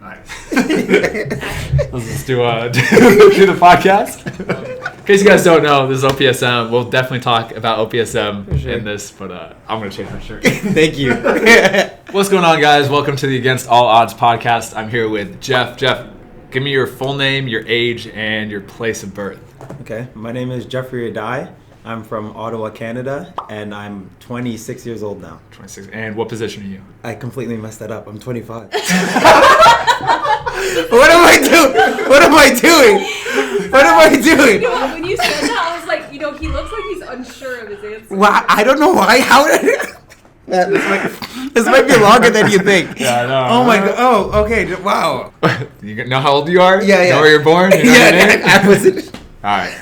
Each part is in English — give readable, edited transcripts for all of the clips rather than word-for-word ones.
Nice. Let's do the podcast. In case you guys don't know, this is OPSM. We'll definitely talk about OPSM in this, but I'm going to change my shirt. Thank you. What's going on, guys? Welcome to the Against All Odds podcast. I'm here with Jeff. Jeff, give me your full name, your age, and your place of birth. Okay. My name is Jeffrey Addai. I'm from Ottawa, Canada, and I'm 26 years old now. 26. And what position are you? I completely messed that up. I'm 25. What am I doing? What am I doing? What am I doing? You know what? When you said that, I was like, he looks like he's unsure of his answer. Well, I don't know why. How did this might be longer than you think. Yeah, I know. Oh my god. Oh, okay. Wow. You know how old you are? Yeah. Know where you're born? You know your name? I wasn't. All right.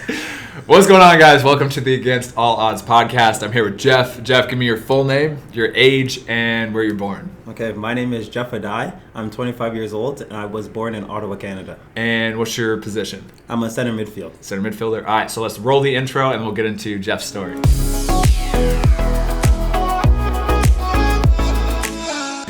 What's going on, guys? Welcome to the Against All Odds podcast. I'm here with Jeff. Jeff, give me your full name, your age, and where you're born. Okay, my name is Jeff Addai. I'm 25 years old, and I was born in Ottawa, Canada. And what's your position? I'm a center midfield. Center midfielder. All right, so let's roll the intro, and we'll get into Jeff's story.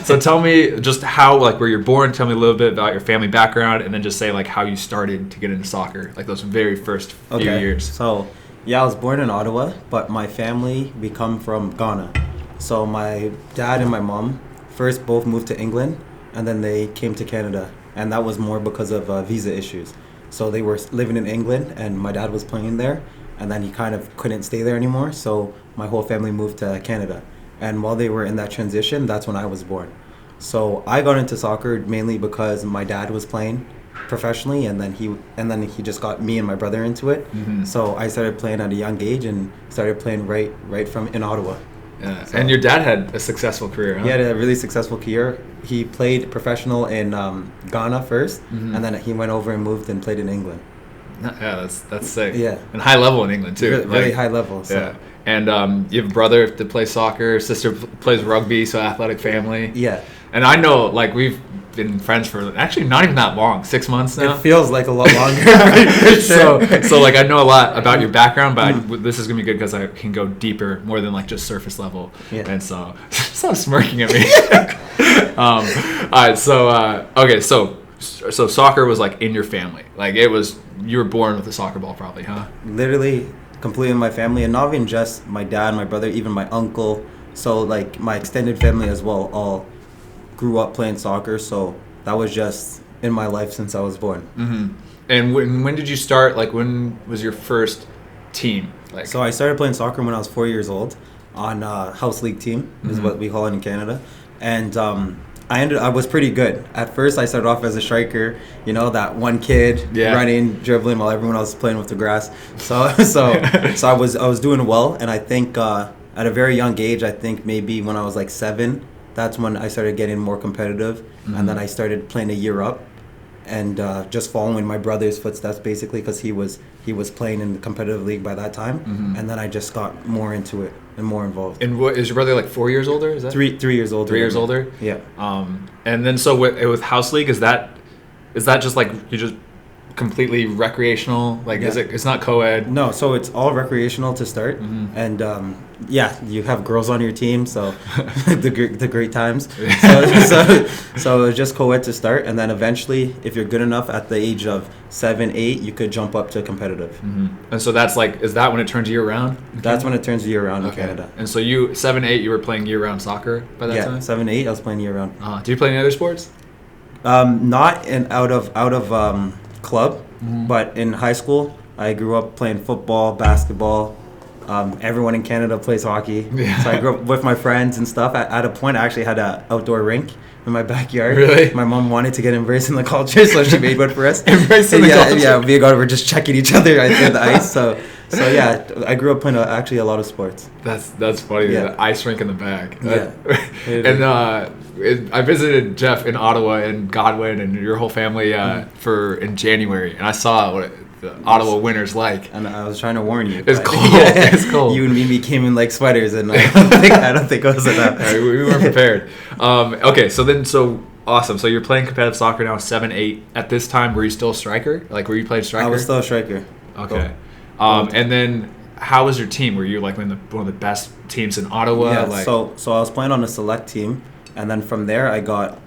So tell me just how, where you're born. Tell me a little bit about your family background, and then just say, how you started to get into soccer, those very first few years. So, I was born in Ottawa, but my family, we come from Ghana. So my dad and my mom first both moved to England, and then they came to Canada, and that was more because of visa issues. So they were living in England, and my dad was playing there, and then he kind of couldn't stay there anymore, so my whole family moved to Canada. And while they were in that transition, that's when I was born. So I got into soccer mainly because my dad was playing professionally, and then he just got me and my brother into it. Mm-hmm. So I started playing at a young age and started playing right from in Ottawa. Yeah. So, and your dad had a successful career, huh? He had a really successful career. He played professional in Ghana first, mm-hmm. and then he went over and moved and played in England. Yeah, that's sick. Yeah. And high level in England too. Really high level. So. Yeah. And you have a brother that plays soccer, sister plays rugby, so athletic family. Yeah. And I know, we've been friends for actually not even that long, 6 months now. It feels like a lot longer. So I know a lot about your background, but this is gonna be good because I can go deeper, more than just surface level. Yeah. And so stop smirking at me. All right. So soccer was in your family. It was, you were born with a soccer ball, probably, huh? Literally, completely in my family, and not even just my dad, my brother, even my uncle. So my extended family as well all grew up playing soccer, so that was just in my life since I was born. Mm-hmm. And when did you start? When was your first team? So I started playing soccer when I was 4 years old on a house league team, is what we call it in Canada. And I was pretty good. At first I started off as a striker, that one kid running, dribbling while everyone else was playing with the grass. So I was doing well, and I think at a very young age, I think maybe when I was 7, that's when I started getting more competitive, mm-hmm. and then I started playing a year up, and just following my brother's footsteps basically, because he was playing in the competitive league by that time, mm-hmm. and then I just got more into it and more involved. And what is your brother 4 years older? Is that 3 years older? 3 years older. Yeah. And then so with house league, is that just you just completely recreational? It's not co-ed? No, so it's all recreational to start, mm-hmm. and you have girls on your team, so the great times. So it's just co-ed to start, and then eventually, if you're good enough at the age of 7, 8, you could jump up to competitive. Mm-hmm. And so that's is that when it turns year round? That's when it turns year round in Canada. And so you 7, 8, you were playing year round soccer by that time? Yeah, 7, 8, I was playing year round. Do you play any other sports? Not out of club, mm-hmm. but in high school, I grew up playing football, basketball. Everyone in Canada plays hockey, so I grew up with my friends and stuff. At a point, I actually had an outdoor rink in my backyard. Really? My mom wanted to get embraced in the culture, so she made one for us. Embracing the culture? Yeah, we were just checking each other on the ice. So yeah, I grew up playing actually a lot of sports. That's funny. Yeah. The ice rink in the back. And I visited Jeff in Ottawa and Godwin and your whole family in January, and I saw what the Ottawa winter's like. And I was trying to warn you. It's cold. Yeah. It's cold. You and Mimi came in sweaters, and I don't think it was enough. We weren't prepared. Okay, so awesome. So you're playing competitive soccer now, 7, 8. At this time, were you still a striker? Were you playing striker? I was still a striker. Okay. And then how was your team? Were you one of the best teams in Ottawa? Yeah. So I was playing on a select team, and then from there I got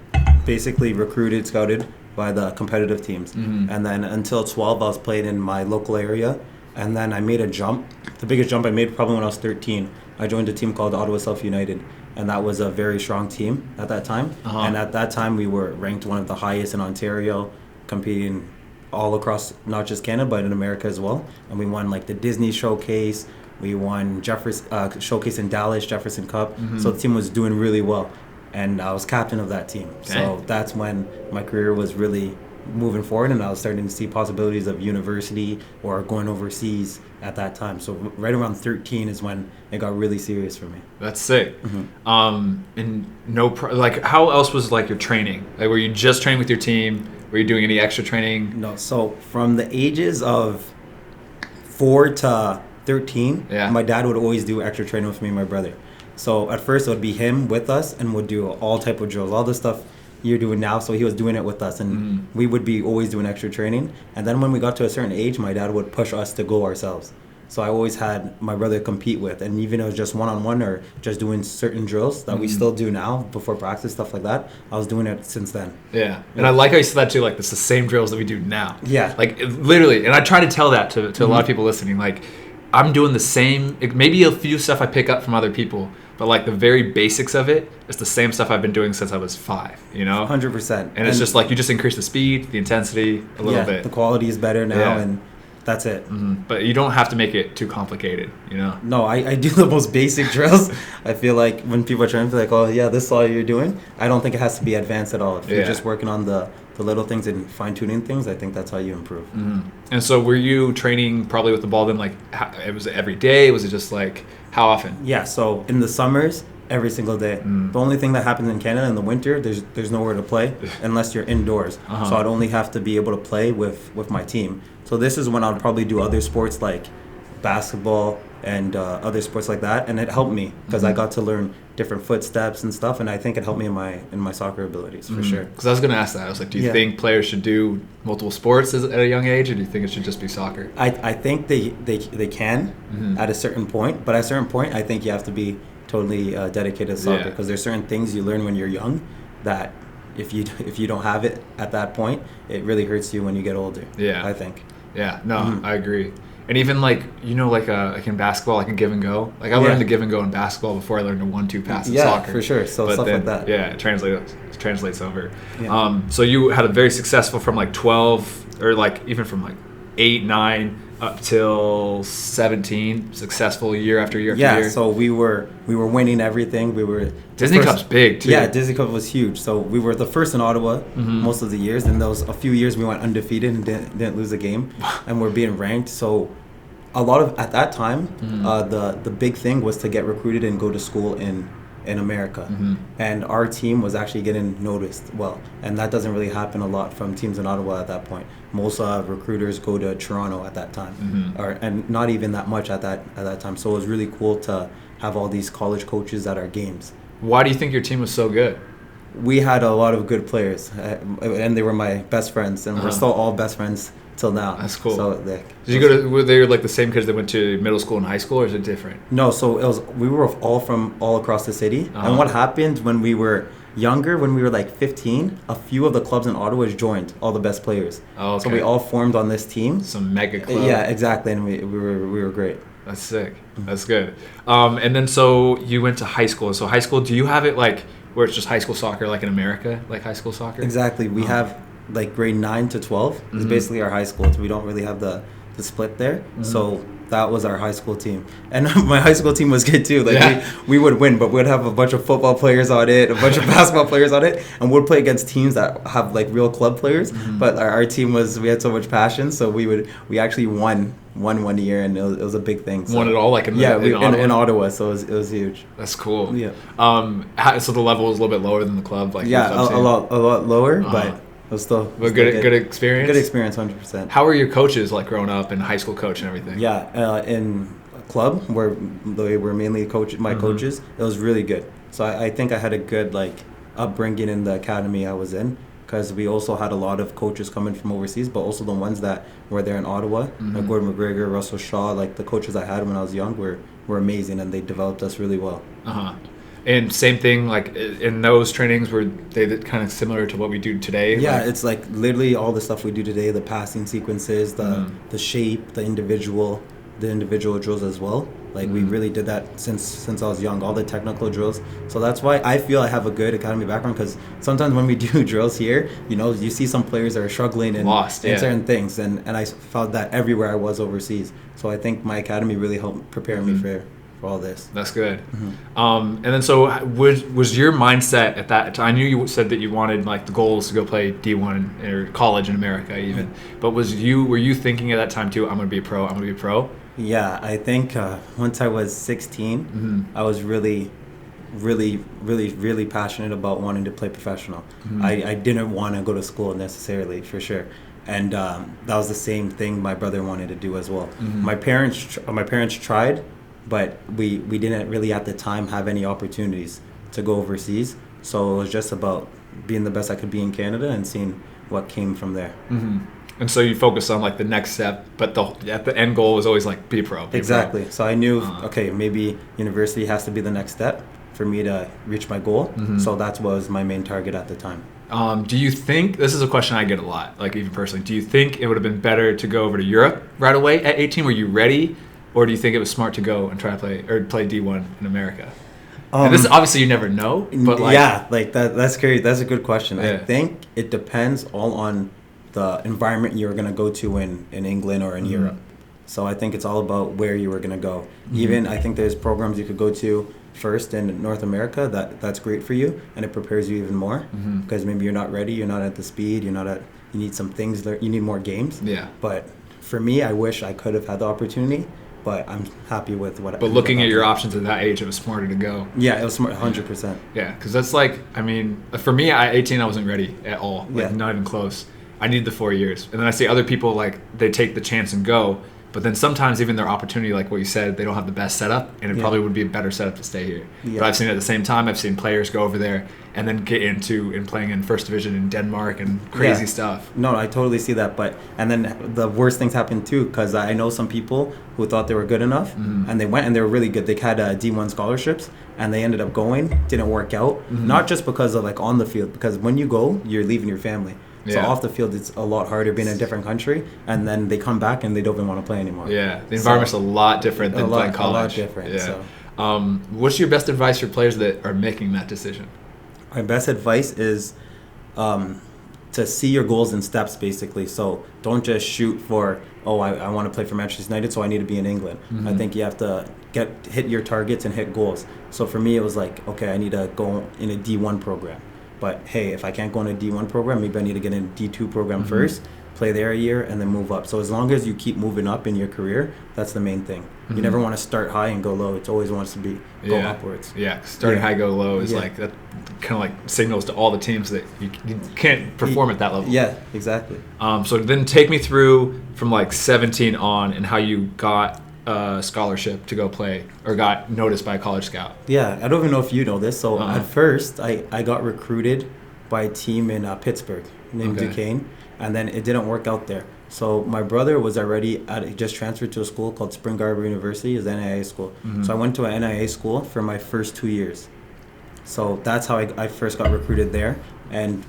basically recruited, scouted by the competitive teams. And then until 12, I was playing in my local area. And then I made a jump. The biggest jump I made probably when I was 13. I joined a team called Ottawa Self United. And that was a very strong team at that time. And at that time, we were ranked one of the highest in Ontario, competing all across, not just Canada, but in America as well. And we won like the Disney Showcase. We won Showcase in Dallas, Jefferson Cup. So the team was doing really well. And I was captain of that team. Okay. So that's when my career was really moving forward, and I was starting to see possibilities of university or going overseas at that time. So right around 13 is when it got really serious for me. That's sick. And like, how else was like your training? Like, were you just training with your team? Were you doing any extra training? No. So from the ages of 4 to 13, my dad would always do extra training with me and my brother. So at first it would be him with us, and would do all type of drills, all the stuff you're doing now. So he was doing it with us, and we would be always doing extra training. And then when we got to a certain age, my dad would push us to go ourselves. So I always had my brother compete with, and even if it was just one-on-one or just doing certain drills that we still do now before practice, stuff like that, I was doing it since then. Yeah. And I like how you said that too, like, it's the same drills that we do now. Yeah. Like, literally, and I try to tell that to a lot of people listening, like, I'm doing the same, maybe a few stuff I pick up from other people, but like the very basics of it, it's the same stuff I've been doing since I was 5, you know? 100%. And it's just like, you just increase the speed, the intensity a little bit. The quality is better now, and that's it. But you don't have to make it too complicated, you know? No, I do the most basic drills. I feel like when people are trying to be like, oh yeah, this is all you're doing, I don't think it has to be advanced at all. If you're just working on the little things and fine-tuning things, I think that's how you improve. And so were you training probably with the ball then, like, it was every day? Was it just like, how often? Yeah, so in the summers, every single day. The only thing that happens in Canada in the winter, there's nowhere to play unless you're indoors. So I'd only have to be able to play with my team. So this is when I'd probably do other sports like basketball and other sports like that, and it helped me because I got to learn different footsteps and stuff, and I think it helped me in my soccer abilities for sure. Because I was going to ask that. I was like, do you think players should do multiple sports at a young age, or do you think it should just be soccer? I think they can at a certain point, but at a certain point, I think you have to be totally dedicated to soccer, because there's certain things you learn when you're young that if you don't have it at that point, it really hurts you when you get older. Yeah, I think. Yeah, no, I agree. And even like, you know, like in basketball, I can give and go. Like I learned to give and go in basketball before I learned to 1-2 pass in soccer. Yeah, for sure. So but stuff then, like that. Yeah, it translates over. Yeah. So you had a very successful from like 12, or like even from like 8, 9 up till 17, successful year after year after year. Yeah, so we were winning everything. We were Disney Cup's big too. Yeah, Disney Cup was huge. So we were the first in Ottawa most of the years. And there was a few years we went undefeated and didn't lose a game, and we're being ranked. So a lot of, at that time, the big thing was to get recruited and go to school in America. And our team was actually getting noticed well, and that doesn't really happen a lot from teams in Ottawa at that point. Most recruiters go to Toronto at that time, and not even that much at that time. So it was really cool to have all these college coaches at our games. Why do you think your team was so good? We had a lot of good players, and they were my best friends, and we're still all best friends till now. That's cool. So did you go to? Were they like the same kids that went to middle school and high school, or is it different? No, so we were all from all across the city. And what happened when we were younger, when we were like 15, a few of the clubs in Ottawa joined all the best players. Oh, okay. So we all formed on this team. Some mega club. Yeah, exactly, and we were great. That's sick. That's good. And then so you went to high school. So high school, do you have it like where it's just high school soccer, like in America, like high school soccer? Exactly. We have like grade 9 to 12 is basically our high school. So we don't really have the split there. So that was our high school team. And my high school team was good too. Like we would win, but we'd have a bunch of football players on it, a bunch of basketball players on it, and we'd play against teams that have like real club players. But our team we had so much passion, so we actually won 1 year, and it was a big thing. So. Won it all, like in Ottawa? In Ottawa, so it was huge. That's cool. Yeah. So the level was a little bit lower than the club, like a lot lower, but it was still good experience. Good experience, 100%. How were your coaches like growing up, and high school coach and everything? Yeah, in a club where they were mainly my coaches, it was really good. So I think I had a good like upbringing in the academy I was in, because we also had a lot of coaches coming from overseas, but also the ones that were there in Ottawa, like Gordon McGregor, Russell Shaw, like the coaches I had when I was young were amazing, and they developed us really well. And same thing, like in those trainings, were they kind of similar to what we do today? Yeah, like, it's like literally all the stuff we do today, the passing sequences, the shape, the individual drills as well. Like we really did that since I was young, all the technical drills. So that's why I feel I have a good academy background, because sometimes when we do drills here, you see some players that are struggling in certain things, and I found that everywhere I was overseas. So I think my academy really helped prepare me for all this. That's good. And then so was your mindset at that time? I knew you said that you wanted like the goals to go play D1 or college in America even, but were you thinking at that time too, I'm going to be a pro? Yeah, I think once I was 16, I was really passionate about wanting to play professional. I didn't want to go to school necessarily, for sure. And that was the same thing my brother wanted to do as well. My parents tried, but we didn't really at the time have any opportunities to go overseas. So it was just about being the best I could be in Canada and seeing what came from there. And so you focus on like the next step, but the end goal was always like be a pro. Exactly. So I knew, okay, maybe university has to be the next step for me to reach my goal. So that was my main target at the time. Do you think, this is a question I get a lot, like even personally, do you think it would have been better to go over to Europe right away at 18? Were you ready? Or do you think it was smart to go and try to play D1 in America? And this obviously you never know, but like... Yeah, like that's crazy. That's a good question. Yeah. I think it depends all on the environment you're going to go to in England or in Europe. So I think it's all about where you were going to go. Even I think there's programs you could go to first in North America that's great for you, and it prepares you even more, because maybe you're not ready, you're not at the speed, you need some things, you need more games. Yeah. But for me, I wish I could have had the opportunity, but I'm happy with what. But looking at your options at that age, it was smarter to go. Yeah, it was smart, 100%. Yeah, because that's like, I mean, for me at 18, I wasn't ready at all, not even close. I needed the 4 years. And then I see other people, like, they take the chance and go, but then sometimes even their opportunity, like what you said, they don't have the best setup, and it probably would be a better setup to stay here. Yeah. But I've seen it at the same time, I've seen players go over there and then get into playing in first division in Denmark and crazy stuff. No, I totally see that. And then the worst things happen too, because I know some people who thought they were good enough, and they went and they were really good. They had D1 scholarships, and they ended up going, didn't work out. Not just because of like on the field, because when you go, you're leaving your family. So off the field, it's a lot harder being in a different country, and then they come back and they don't even want to play anymore. Yeah, the environment's a lot different than playing college. A lot different. Yeah. So. What's your best advice for players that are making that decision? My best advice is to see your goals in steps, basically. So don't just shoot for, I want to play for Manchester United, so I need to be in England. I think you have to hit your targets and hit goals. So for me, it was like, okay, I need to go in a D1 program. But hey, if I can't go in a D1 program, maybe I need to get in a D2 program first, play there a year, and then move up. So as long as you keep moving up in your career, that's the main thing. You never want to start high and go low. It always wants to go upwards. Yeah, starting high, go low is like, that kind of like signals to all the teams that you can't perform at that level. Yeah, exactly. So then take me through from like 17 on and how you got a scholarship to go play or got noticed by a college scout. Yeah, I don't even know if you know this. So at first, I got recruited by a team in Pittsburgh named Duquesne, and then it didn't work out there. So my brother was already just transferred to a school called Spring Arbor University, is an NIA school. So I went to an NIA school for my first 2 years. So that's how I first got recruited there.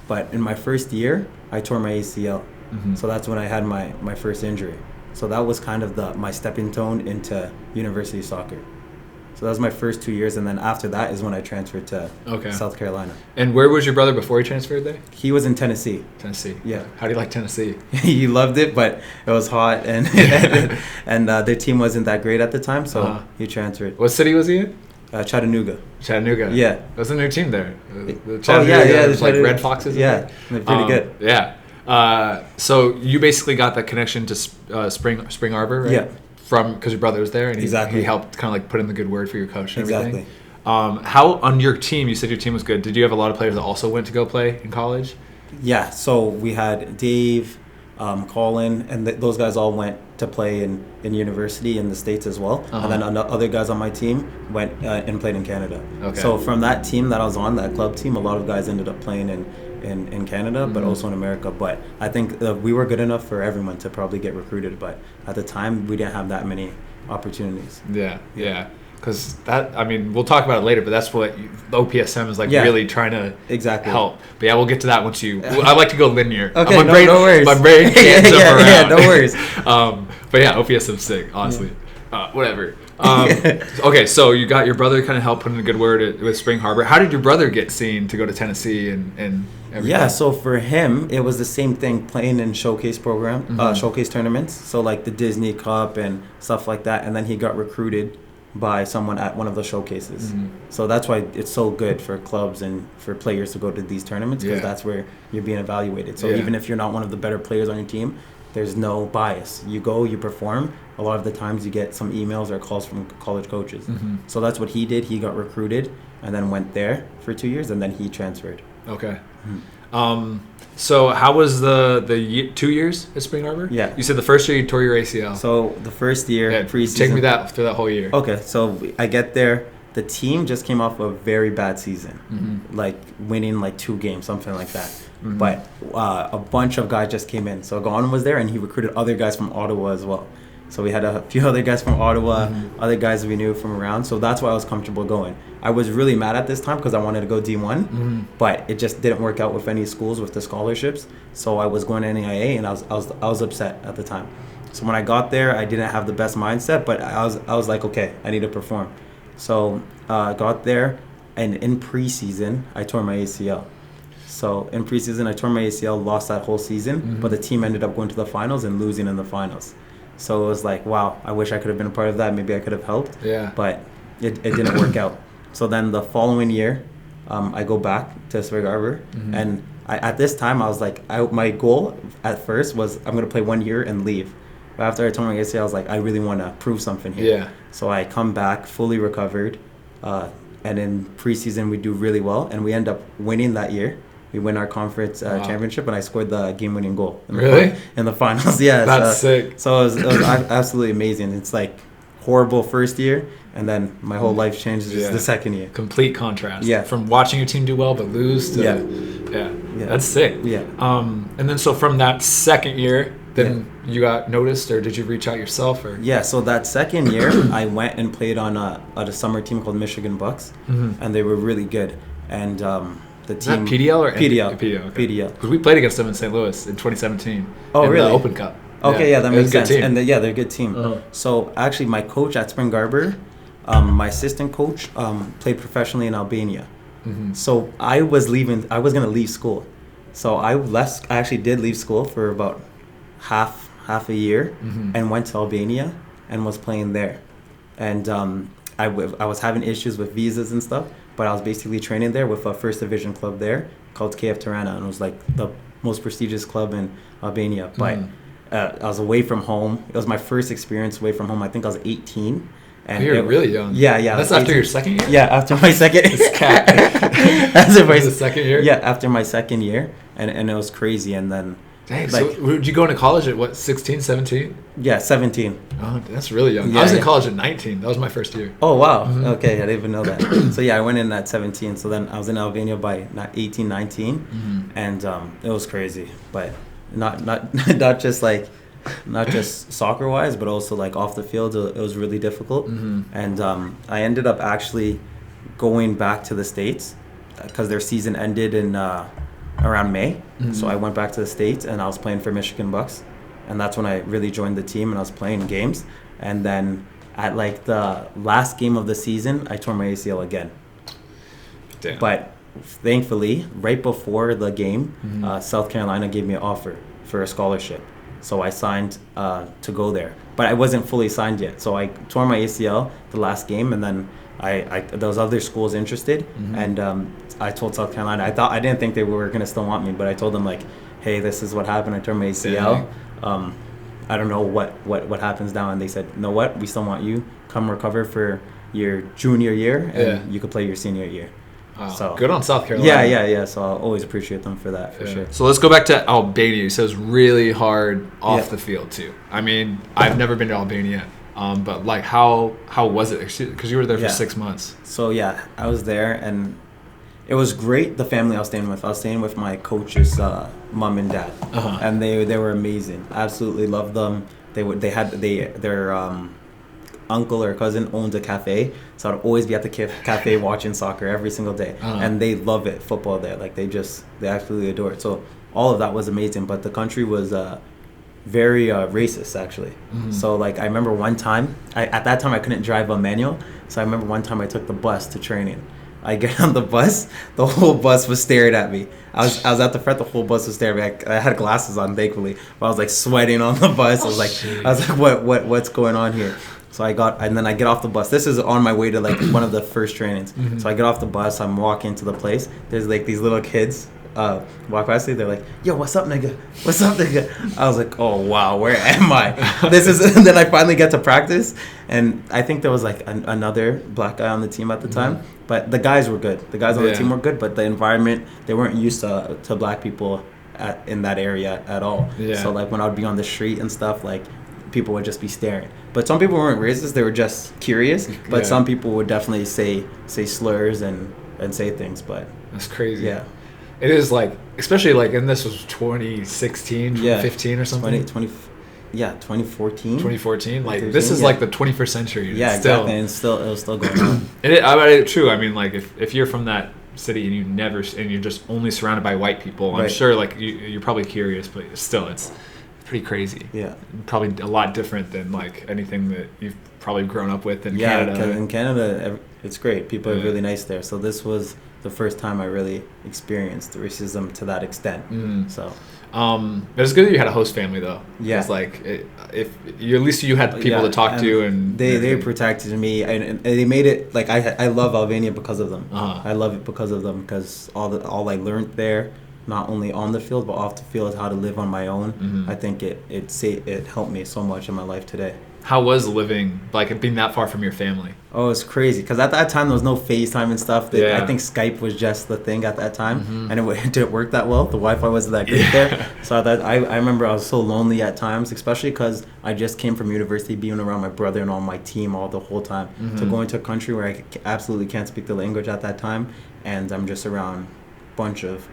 But in my first year, I tore my ACL. So that's when I had my first injury. So that was kind of my stepping stone into university soccer. So that was my first 2 years, and then after that is when I transferred to South Carolina. And where was your brother before he transferred there? He was in Tennessee. Tennessee. Yeah. How do you like Tennessee? He loved it, but it was hot, and and their team wasn't that great at the time, so he transferred. What city was he in? Chattanooga. Chattanooga. Yeah. There's a new team there. The Chattanooga, like Red Foxes. Yeah, they're pretty good. Yeah. So you basically got that connection to Spring Arbor, right? Yeah. Because your brother was there, and he helped kind of like put in the good word for your coach and everything. How on your team? You said your team was good. Did you have a lot of players that also went to go play in college? Yeah. So we had Dave, Colin, and those guys all went to play in university in the States as well. And then other guys on my team went and played in Canada. Okay. So from that team that I was on, that club team, a lot of guys ended up playing in Canada, but also in America. But I think we were good enough for everyone to probably get recruited. But at the time, we didn't have that many opportunities. Yeah. Because that, I mean, we'll talk about it later, but that's what OPSM is like really trying to help. But yeah, we'll get to that once I like to go linear. Okay, no worries. My brain can't jump around. Yeah, no wor's. But yeah, OPSM's sick, honestly. Whatever. Okay, so you got your brother kind of help put in a good word with Spring Harbor. How did your brother get seen to go to Tennessee and everything? Yeah, so for him, it was the same thing, playing in showcase showcase tournaments. So like the Disney Cup and stuff like that. And then he got recruited by someone at one of the showcases. So that's why it's so good for clubs and for players to go to these tournaments, because that's where you're being evaluated. So even if you're not one of the better players on your team, there's no bias. You go, you perform. A lot of the times you get some emails or calls from college coaches. So that's what he did. He got recruited and then went there for 2 years, and then he transferred. Okay. So how was the 2 years at Spring Harbor? Yeah. You said the first year you tore your ACL. So the first year, preseason. Take me through that whole year. Okay, so I get there. The team just came off a very bad season, like winning like 2 games, something like that. But a bunch of guys just came in. So Gon was there, and he recruited other guys from Ottawa as well. So we had a few other guys from Ottawa, other guys we knew from around. So that's why I was comfortable going. I was really mad at this time because I wanted to go D1, but it just didn't work out with any schools with the scholarships. So I was going to NAIA, and I was upset at the time. So when I got there, I didn't have the best mindset, but I was like, okay, I need to perform. So I got there, and in preseason, I tore my ACL. So in preseason, I tore my ACL, lost that whole season, but the team ended up going to the finals and losing in the finals. So it was like, wow, I wish I could have been a part of that. Maybe I could have helped. Yeah. But it didn't work out. So then the following year, I go back to Spring Harbor. And at this time, I was like, my goal at first was I'm going to play 1 year and leave. But after I tore my ACL, I was like, I really want to prove something here. Yeah. So I come back fully recovered. And in preseason, we do really well. And we end up winning that year. We win our conference championship, and I scored the game-winning goal. In the finals, yeah. That's sick. So it was absolutely amazing. It's like horrible first year, and then my whole life changed the second year. Complete contrast. Yeah. From watching your team do well but lose to yeah. That's sick. Yeah. And then so from that second year, then you got noticed, or did you reach out yourself? Or so that second year, I went and played on a summer team called Michigan Bucks, and they were really good. And the team. Is that PDL or PDL? PDL. Okay. PDL. Because we played against them in St. Louis in 2017. Oh, really? The Open Cup. Okay, that makes sense. Team. And they're a good team. So actually, my coach at Spring Harbor, my assistant coach, played professionally in Albania. So I was going to leave school. So I actually did leave school for about half a year, and went to Albania and was playing there. And I was having issues with visas and stuff. But I was basically training there with a first division club there called KF Tirana, and it was like the most prestigious club in Albania. But I was away from home. It was my first experience away from home. I think I was 18. And you're really young. Yeah. That's after your second year? Yeah, after my second year. After the second year? Yeah, after my second year. And it was crazy. And then... Dang, so did you go into college at 16, 17? Yeah, 17. Oh, that's really young. I was in college at 19. That was my first year. Oh, wow. Okay, I didn't even know that. So yeah, I went in at 17. So then I was in Albania by 18, 19. And it was crazy. But not just soccer wise, but also like off the field, it was really difficult. And I ended up actually going back to the States because their season ended in around May. So I went back to the States, and I was playing for Michigan Bucks, and that's when I really joined the team, and I was playing games. And then at like the last game of the season, I tore my ACL again. Damn. But thankfully, right before the game, South Carolina gave me an offer for a scholarship. So I signed to go there. But I wasn't fully signed yet. So I tore my ACL the last game, and then there was other schools interested, and I told South Carolina. I didn't think they were gonna still want me, but I told them like, hey, this is what happened. I tore my ACL. I don't know what happens now. And they said, you know what? We still want you. Come recover for your junior year, and you could play your senior year. Wow. So good on South Carolina. Yeah. So I'll always appreciate them for that, for sure. So let's go back to Albania. So it's really hard off the field too. I mean, I've never been to Albania. But like, how was it? Because you were there for 6 months. So yeah, I was there, and it was great. The family I was staying with my coach's mom and dad, and they were amazing. I absolutely loved them. Their uncle or cousin owns a cafe, so I'd always be at the cafe watching soccer every single day. And they love it, football there. Like they absolutely adore it. So all of that was amazing, but the country was very racist actually. So like I remember one time, at that time I couldn't drive a manual, so I remember one time I took the bus to training. I get on the bus, the whole bus was staring at me. I was at the front, the whole bus was staring at me. I had glasses on, thankfully, but I was like sweating on the bus. I was like, what's going on here? So then I get off the bus. This is on my way to like one of the first trainings. So I get off the bus, I'm walking to the place. There's like these little kids walk past me. They're like, "Yo, what's up, nigga? What's up, nigga?" I was like, "Oh wow, where am I?" And then I finally get to practice, and I think there was like another black guy on the team at the time. But the guys were good. The guys on the team were good, but the environment, they weren't used to black people in that area at all. So like when I would be on the street and stuff, like people would just be staring. But some people weren't racist; they were just curious. But some people would definitely say slurs and say things. But that's crazy. Yeah. It is like, especially like, and this was 2016, 2015 or something? 2014. 2014. Like, this is like the 21st century. Yeah, exactly. And it was still going on. True. I mean, like, if you're from that city and you're just only surrounded by white people, I'm sure, like, you're probably curious, but still, it's pretty crazy. Yeah. Probably a lot different than, like, anything that you've probably grown up with in Canada. Yeah, in Canada, it's great. People are really nice there. So this was the first time I really experienced racism to that extent. So, it was good that you had a host family though. Yeah, it's like at least you had people to talk to, and they protected me, and they made it like I love Albania because of them. I love it because of them, because all I learned there, not only on the field but off the field, how to live on my own. I think it helped me so much in my life today. How was living, like, being that far from your family? Oh, it's crazy. Because at that time, there was no FaceTime and stuff. I think Skype was just the thing at that time. And it didn't work that well. The Wi-Fi wasn't that great there. So I remember I was so lonely at times, especially because I just came from university, being around my brother and on my team all the whole time. To go into a country where I absolutely can't speak the language at that time, and I'm just around a bunch of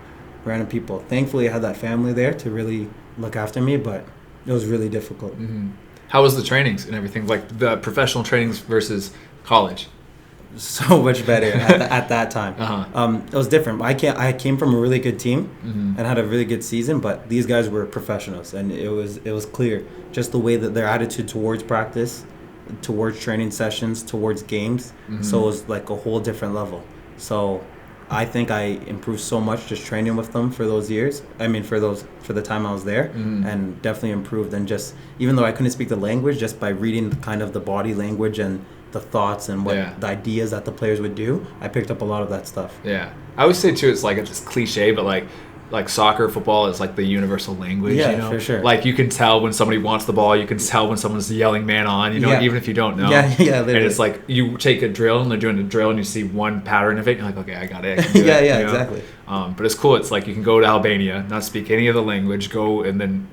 random people. Thankfully, I had that family there to really look after me, but it was really difficult. How was the trainings and everything, like the professional trainings versus college? So much better at that time. It was different. I came from a really good team and had a really good season, but these guys were professionals, and it was clear just the way that their attitude towards practice, towards training sessions, towards games. So it was like a whole different level. So I think I improved so much just training with them for those years. I mean, for the time I was there, and definitely improved. And just, even though I couldn't speak the language, just by reading kind of the body language and the thoughts and what the ideas that the players would do, I picked up a lot of that stuff. Yeah. I always say too, it's like, it's cliche, but like soccer, football is like the universal language. Yeah, you know? for sure. Like, you can tell when somebody wants the ball. You can tell when someone's yelling man on, even if you don't know. Yeah, literally. And it's like, you take a drill and they're doing a drill and you see one pattern of it. You're like, okay, I got it. I can do it, exactly. But it's cool. It's like, you can go to Albania, not speak any of the language, go and then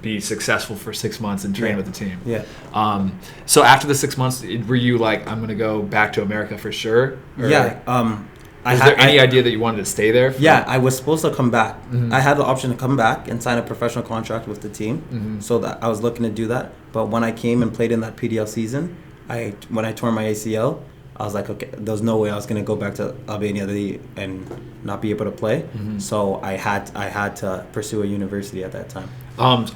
be successful for 6 months and train with the team. Yeah. So after the 6 months, were you like, I'm going to go back to America for sure? Or, was there any idea that you wanted to stay there? I was supposed to come back. I had the option to come back and sign a professional contract with the team, so that I was looking to do that. But when I came and played in that PDL season, when I tore my ACL, I was like, okay, there was no way I was going to go back to Albania and not be able to play. So I had to pursue a university at that time.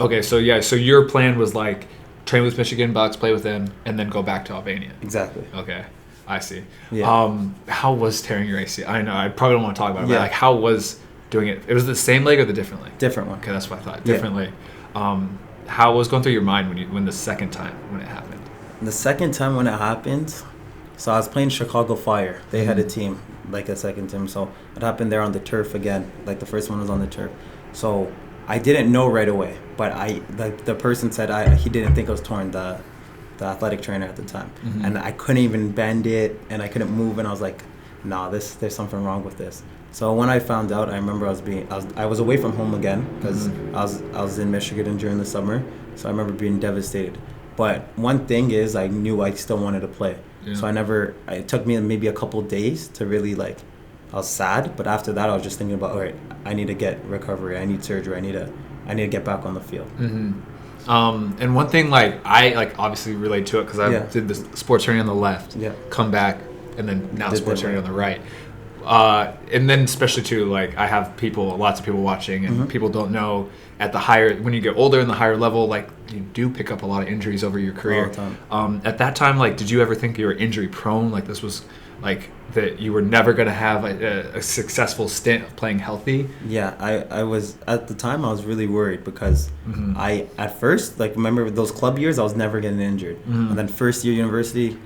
Okay, so your plan was like train with Michigan Bucks, play with them, and then go back to Albania. Exactly. Okay. I see. Yeah. How was tearing your ACL? I know I probably don't want to talk about it, but like, how was doing it? It was the same leg or the different leg? Different one. Okay, that's what I thought. Different leg. How was going through your mind when the second time when it happened? The second time when it happened, so I was playing Chicago Fire. They had a team, like a second team. So it happened there on the turf again. Like the first one was on the turf. So I didn't know right away, but the person said he didn't think it was torn. The athletic trainer at the time, and I couldn't even bend it, and I couldn't move, and I was like, nah, there's something wrong with this. So when I found out, I remember I was away from home again, because I was in Michigan during the summer, so I remember being devastated. But one thing is, I knew I still wanted to play, so it took me maybe a couple days to really, like, I was sad, but after that I was just thinking about, all right, I need to get recovery, I need surgery, I need to get back on the field. And one thing, like, I like obviously relate to it because I did the sports training on the left, come back, and then now sports training on the right. And then especially too, like, I have lots of people watching, and people don't know when you get older in the higher level, like, you do pick up a lot of injuries over your career. All the time. At that time, like, did you ever think you were injury prone? Like, this was like that you were never going to have a successful stint of playing healthy? Yeah, I was, at the time, I was really worried because I, at first, like, remember those club years, I was never getting injured. And then first year university,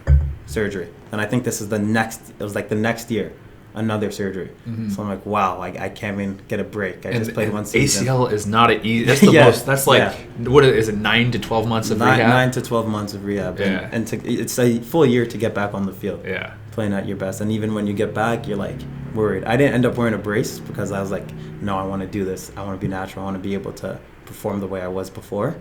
surgery. And I think it was the next year, another surgery. So I'm like, wow, I can't even get a break. I just played one season. ACL is not an easy. That's the most. That's like what is it? 9 to 12 months of rehab. 9 to 12 months of rehab. Yeah. And it's a full year to get back on the field. Yeah. Playing at your best, and even when you get back, you're like worried. I didn't end up wearing a brace because I was like, no, I want to do this. I want to be natural. I want to be able to perform the way I was before.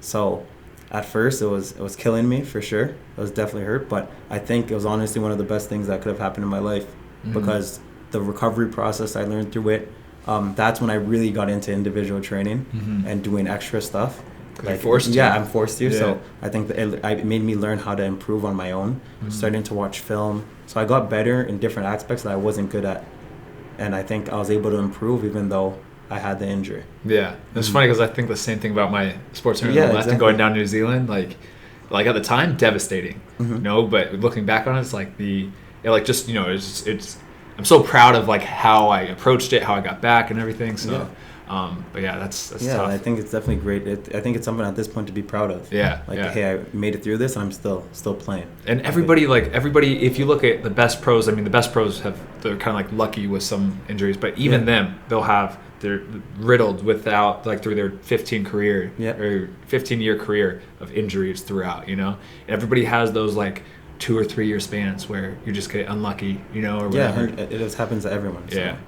So at first, it was killing me for sure. It was definitely hurt, but I think it was honestly one of the best things that could have happened in my life because the recovery process I learned through it. That's when I really got into individual training and doing extra stuff. Like, forced to. Yeah, I'm forced to. Yeah. So I think it made me learn how to improve on my own, starting to watch film. So I got better in different aspects that I wasn't good at. And I think I was able to improve even though I had the injury. Yeah. It's funny because I think the same thing about my sports training on the left and going down to New Zealand. Like at the time, devastating. But looking back on it, it's like it's I'm so proud of like how I approached it, how I got back and everything. So but that's tough. I think it's definitely great. I think it's something at this point to be proud of. Hey, I made it through this and I'm still playing. And everybody, if you look at the best pros, I mean, the best pros they're kind of like lucky with some injuries, but even them, they're riddled through their 15-year career of injuries throughout, and everybody has those like 2 or 3 year spans where you just get unlucky, or whatever. Yeah, it just happens to everyone. So. Yeah.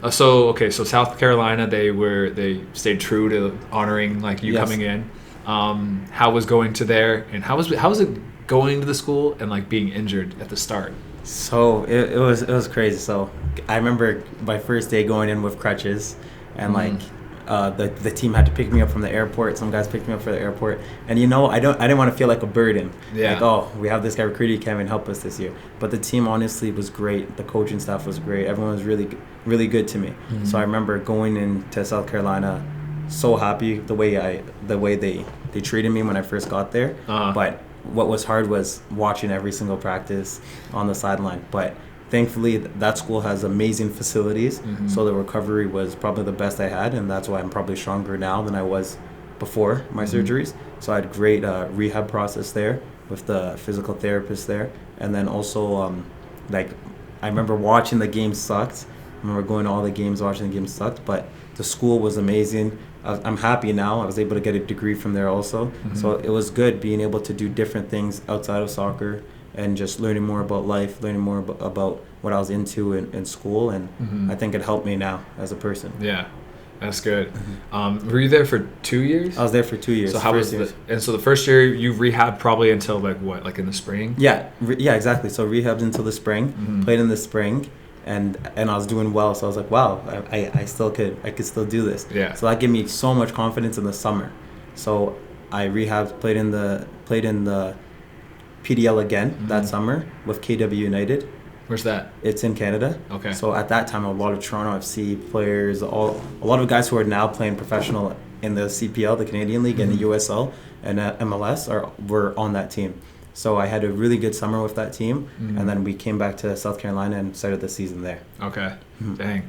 So South Carolina, they stayed true to honoring like you coming in. How was going to there, and how was it going to the school and like being injured at the start? So it was crazy. So I remember my first day going in with crutches, and like the team had to pick me up from the airport. Some guys picked me up from the airport, and I didn't want to feel like a burden. Yeah. Like, oh, we have this guy recruited, he can't even help us this year. But the team honestly was great. The coaching staff was great. Everyone was really really good to me. So I remember going into South Carolina, so happy the way they treated me when I first got there. But what was hard was watching every single practice on the sideline. But thankfully, that school has amazing facilities, so the recovery was probably the best I had, and that's why I'm probably stronger now than I was before my surgeries. So I had great rehab process there with the physical therapist there, and then also I remember watching the games sucked. I remember going to all the games, watching the games sucked, but the school was amazing. I'm happy now. I was able to get a degree from there also. So it was good being able to do different things outside of soccer and just learning more about life, learning more about what I was into in school. And I think it helped me now as a person. Yeah, that's good. Were you there for 2 years? I was there for 2 years. So how was so the first year you rehabbed probably until like in the spring? Yeah, exactly. So rehabbed until the spring, played in the spring. And I was doing well, so I was like, wow, I could still do this. Yeah. So that gave me so much confidence in the summer. So I rehabbed, played in the PDL again that summer with KW United. Where's that? It's in Canada. Okay. So at that time, a lot of Toronto FC players, a lot of guys who are now playing professional in the CPL, the Canadian League, and the USL and MLS were on that team. So I had a really good summer with that team, and then we came back to South Carolina and started the season there. Okay. Dang.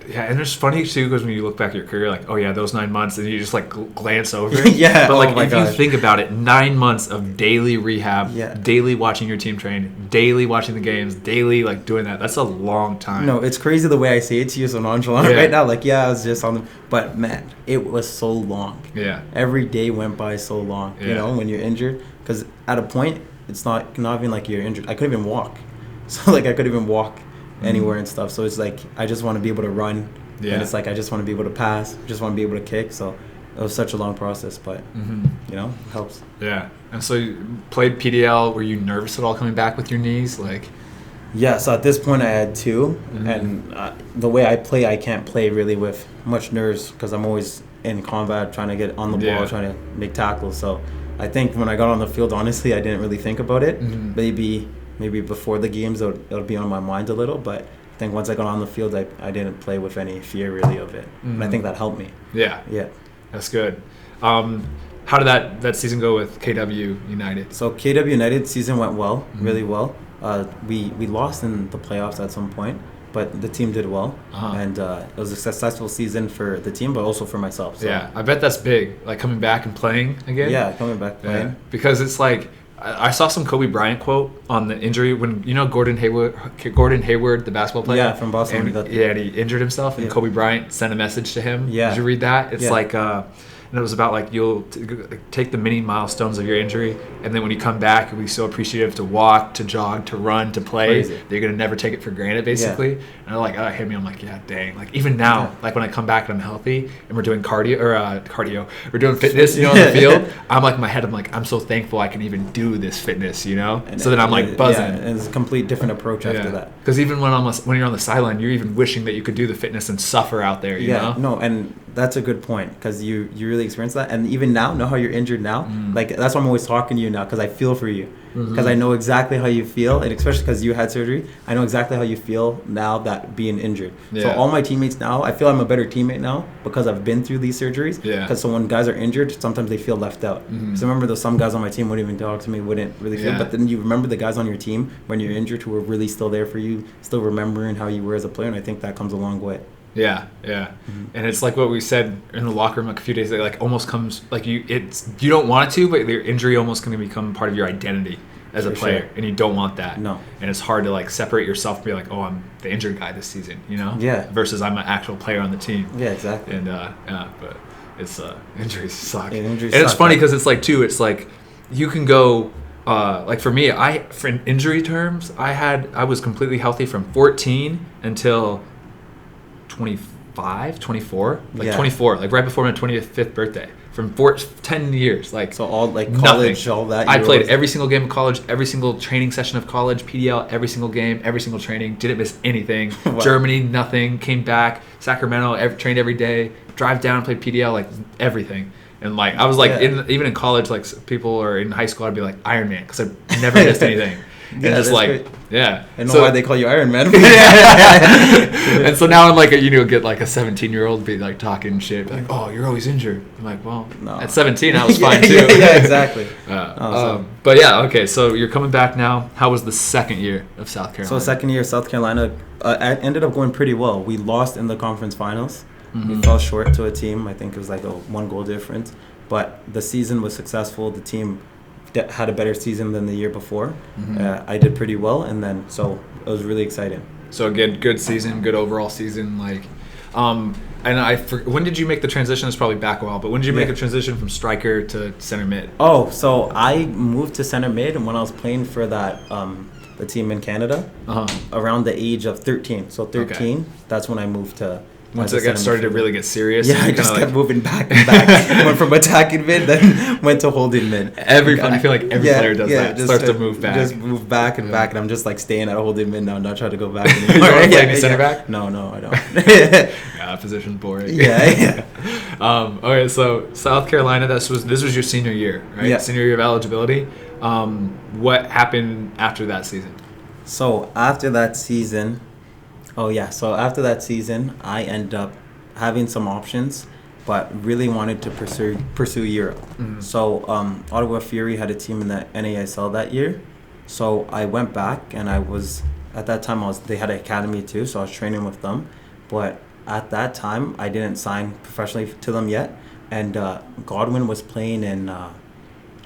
Yeah, and it's funny too because when you look back at your career, like, oh yeah, those 9 months, and you just like glance over it. Yeah. But like, you think about it, 9 months of daily rehab, daily watching your team train, daily watching the games, daily like doing that—that's a long time. No, it's crazy the way I say it to you so nonchalant right now. Like, yeah, I was just on the, but man, it was so long. Yeah. Every day went by so long. Yeah. When you're injured, because at a point, it's not even like you're injured. I couldn't even walk, so like I couldn't even walk anywhere and stuff. So it's like I just want to be able to run, and it's like I just want to be able to pass, just want to be able to kick. So it was such a long process, but it helps. Yeah. And so you played PDL. Were you nervous at all coming back with your knees? Like, yeah. So at this point, I had two, and the way I play, I can't play really with much nerves because I'm always in combat, trying to get on the ball, Yeah. trying to make tackles. So I think when I got on the field, honestly, I didn't really think about it. Maybe before the games, it'll be on my mind a little, but I think once I got on the field, I didn't play with any fear really of it. And I think that helped me. Yeah. Yeah. That's good. How did that season go with KW United? So KW United season went well, really well. We lost in the playoffs at some point, but the team did well. And it was a successful season for the team, but also for myself. So. Yeah, I bet that's big, like coming back and playing again. Yeah, coming back playing. Yeah. Because it's like, I saw some Kobe Bryant quote on the injury when, Gordon Hayward, the basketball player. Yeah, from Boston. And he injured himself, and Kobe Bryant sent a message to him. Yeah. Did you read that? It's like, and it was about like you'll take the mini milestones of your injury, and then when you come back, you'll be so appreciative to walk, to jog, to run, to play. That you're gonna never take it for granted, basically. And they're like, it hit me. I'm like, yeah, dang. Like even now, like when I come back and I'm healthy, and we're doing cardio, we're doing fitness, on the field. I'm like in my head, I'm so thankful I can even do this fitness, And so then I'm like buzzing. Yeah, and it's a complete different approach after that. Because even when you're on the sideline, you're even wishing that you could do the fitness and suffer out there. You know? No, and that's a good point because you really experience that. And even now, know how you're injured now? Like, that's why I'm always talking to you now because I feel for you. Because I know exactly how you feel. And especially because you had surgery, I know exactly how you feel now that being injured. So all my teammates now, I feel I'm a better teammate now because I've been through these surgeries. Because so when guys are injured, sometimes they feel left out. So remember those some guys on my team wouldn't even talk to me, wouldn't really feel. But then you remember the guys on your team when you're injured who were really still there for you, still remembering how you were as a player. And I think that comes a long way. Yeah. And it's like what we said in the locker room like a few days ago, like almost comes like you don't want it to, but your injury almost going to become part of your identity as a player, and you don't want that. No. And it's hard to like separate yourself and be like, oh, I'm the injured guy this season, Yeah. versus I'm an actual player on the team. Yeah, exactly. And but it's injuries suck. Yeah, injuries and it's suck, funny because it's like too, it's like you can go like for me, for injury terms, I was completely healthy from 14 until 25, 24, 24, like right before my 25th birthday. From 10 years, like so all like college, nothing. All that. I played every single game of college, every single training session of college, PDL, every single game, every single training. Didn't miss anything. Wow. Germany, nothing. Came back. Sacramento, trained every day. Drive down, played PDL, like everything. And like I was like even in college, like people or in high school, I'd be like Iron Man because I never missed anything. And just like great. Yeah, I know why they call you Iron Man. And so now I'm like get like a 17-year-old be like talking shit, be like, oh, you're always injured. I'm like, well, at 17 I was fine too. Yeah, exactly. But yeah, okay. So you're coming back now. How was the second year of South Carolina? So second year of South Carolina, I ended up going pretty well. We lost in the conference finals. We fell short to a team. I think it was like a 1 goal difference. But the season was successful. The team had a better season than the year before. I did pretty well, and then so it was really exciting. So again, good season, good overall season. Like, and when did you make the transition? It's probably back a while, but when did you make a transition from striker to center mid? Oh, so I moved to center mid, and when I was playing for that the team in Canada, around the age of 13. So 13, that's when I moved to. Once it got started to really get serious. Yeah, I just kept moving back and back. Went from attacking mid, then went to holding mid. I feel like every player does that. Starts to move back. Just move back and back, and I'm just like staying at holding mid now, not trying to go back anymore. You don't want to play any center back? No, I don't. That position's boring. Yeah. Okay, so South Carolina, this was your senior year, right? Yeah. Senior year of eligibility. What happened after that season? So after that season, I ended up having some options, but really wanted to pursue Europe. So Ottawa Fury had a team in the NASL that year. So I went back, and at that time they had an academy too, so I was training with them. But at that time, I didn't sign professionally to them yet. And Godwin was playing in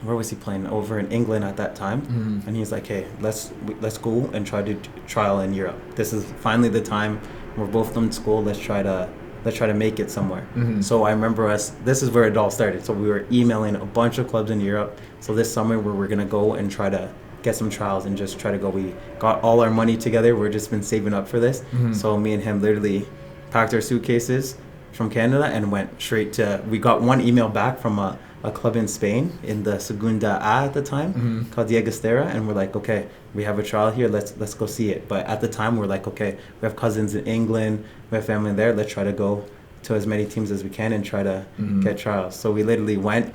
where was he playing? Over in England at that time. And he's like, hey, let's go and try to trial in Europe. This is finally the time. We're both done school. Let's try to make it somewhere. So I remember this is where it all started. So we were emailing a bunch of clubs in Europe. So this summer we're going to go and try to get some trials and just try to go. We got all our money together. We've just been saving up for this. So me and him literally packed our suitcases from Canada and went straight to, we got one email back from a club in Spain in the Segunda A at the time called Diegastera, and we're like, okay, we have a trial here, let's go see it. But at the time we're like, okay, we have cousins in England, we have family there, let's try to go to as many teams as we can and try to get trials. So we literally went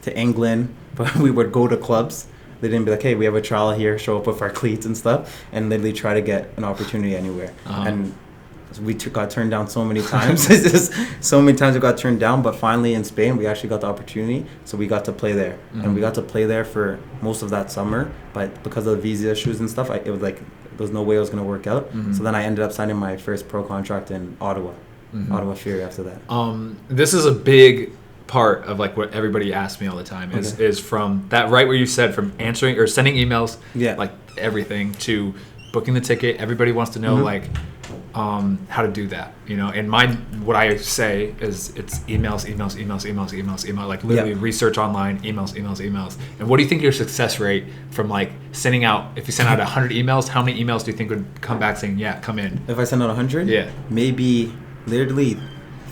to England, but we would go to clubs. They didn't be like, hey, we have a trial here, show up with our cleats and stuff, and literally try to get an opportunity anywhere. And we got turned down so many times. So many times we got turned down, but finally in Spain, we actually got the opportunity, so we got to play there. And we got to play there for most of that summer, but because of the visa issues and stuff, it was like, there was no way it was going to work out. So then I ended up signing my first pro contract in Ottawa, Ottawa Fury after that. This is a big part of like what everybody asks me all the time is from that right where you said from answering or sending emails, like everything, to booking the ticket. Everybody wants to know like how to do that, you know. And what I say is it's emails, like literally research online, emails. And what do you think your success rate from like sending out, if you send out 100 emails, how many emails do you think would come back saying, yeah, come in? If I send out 100? Yeah. Maybe literally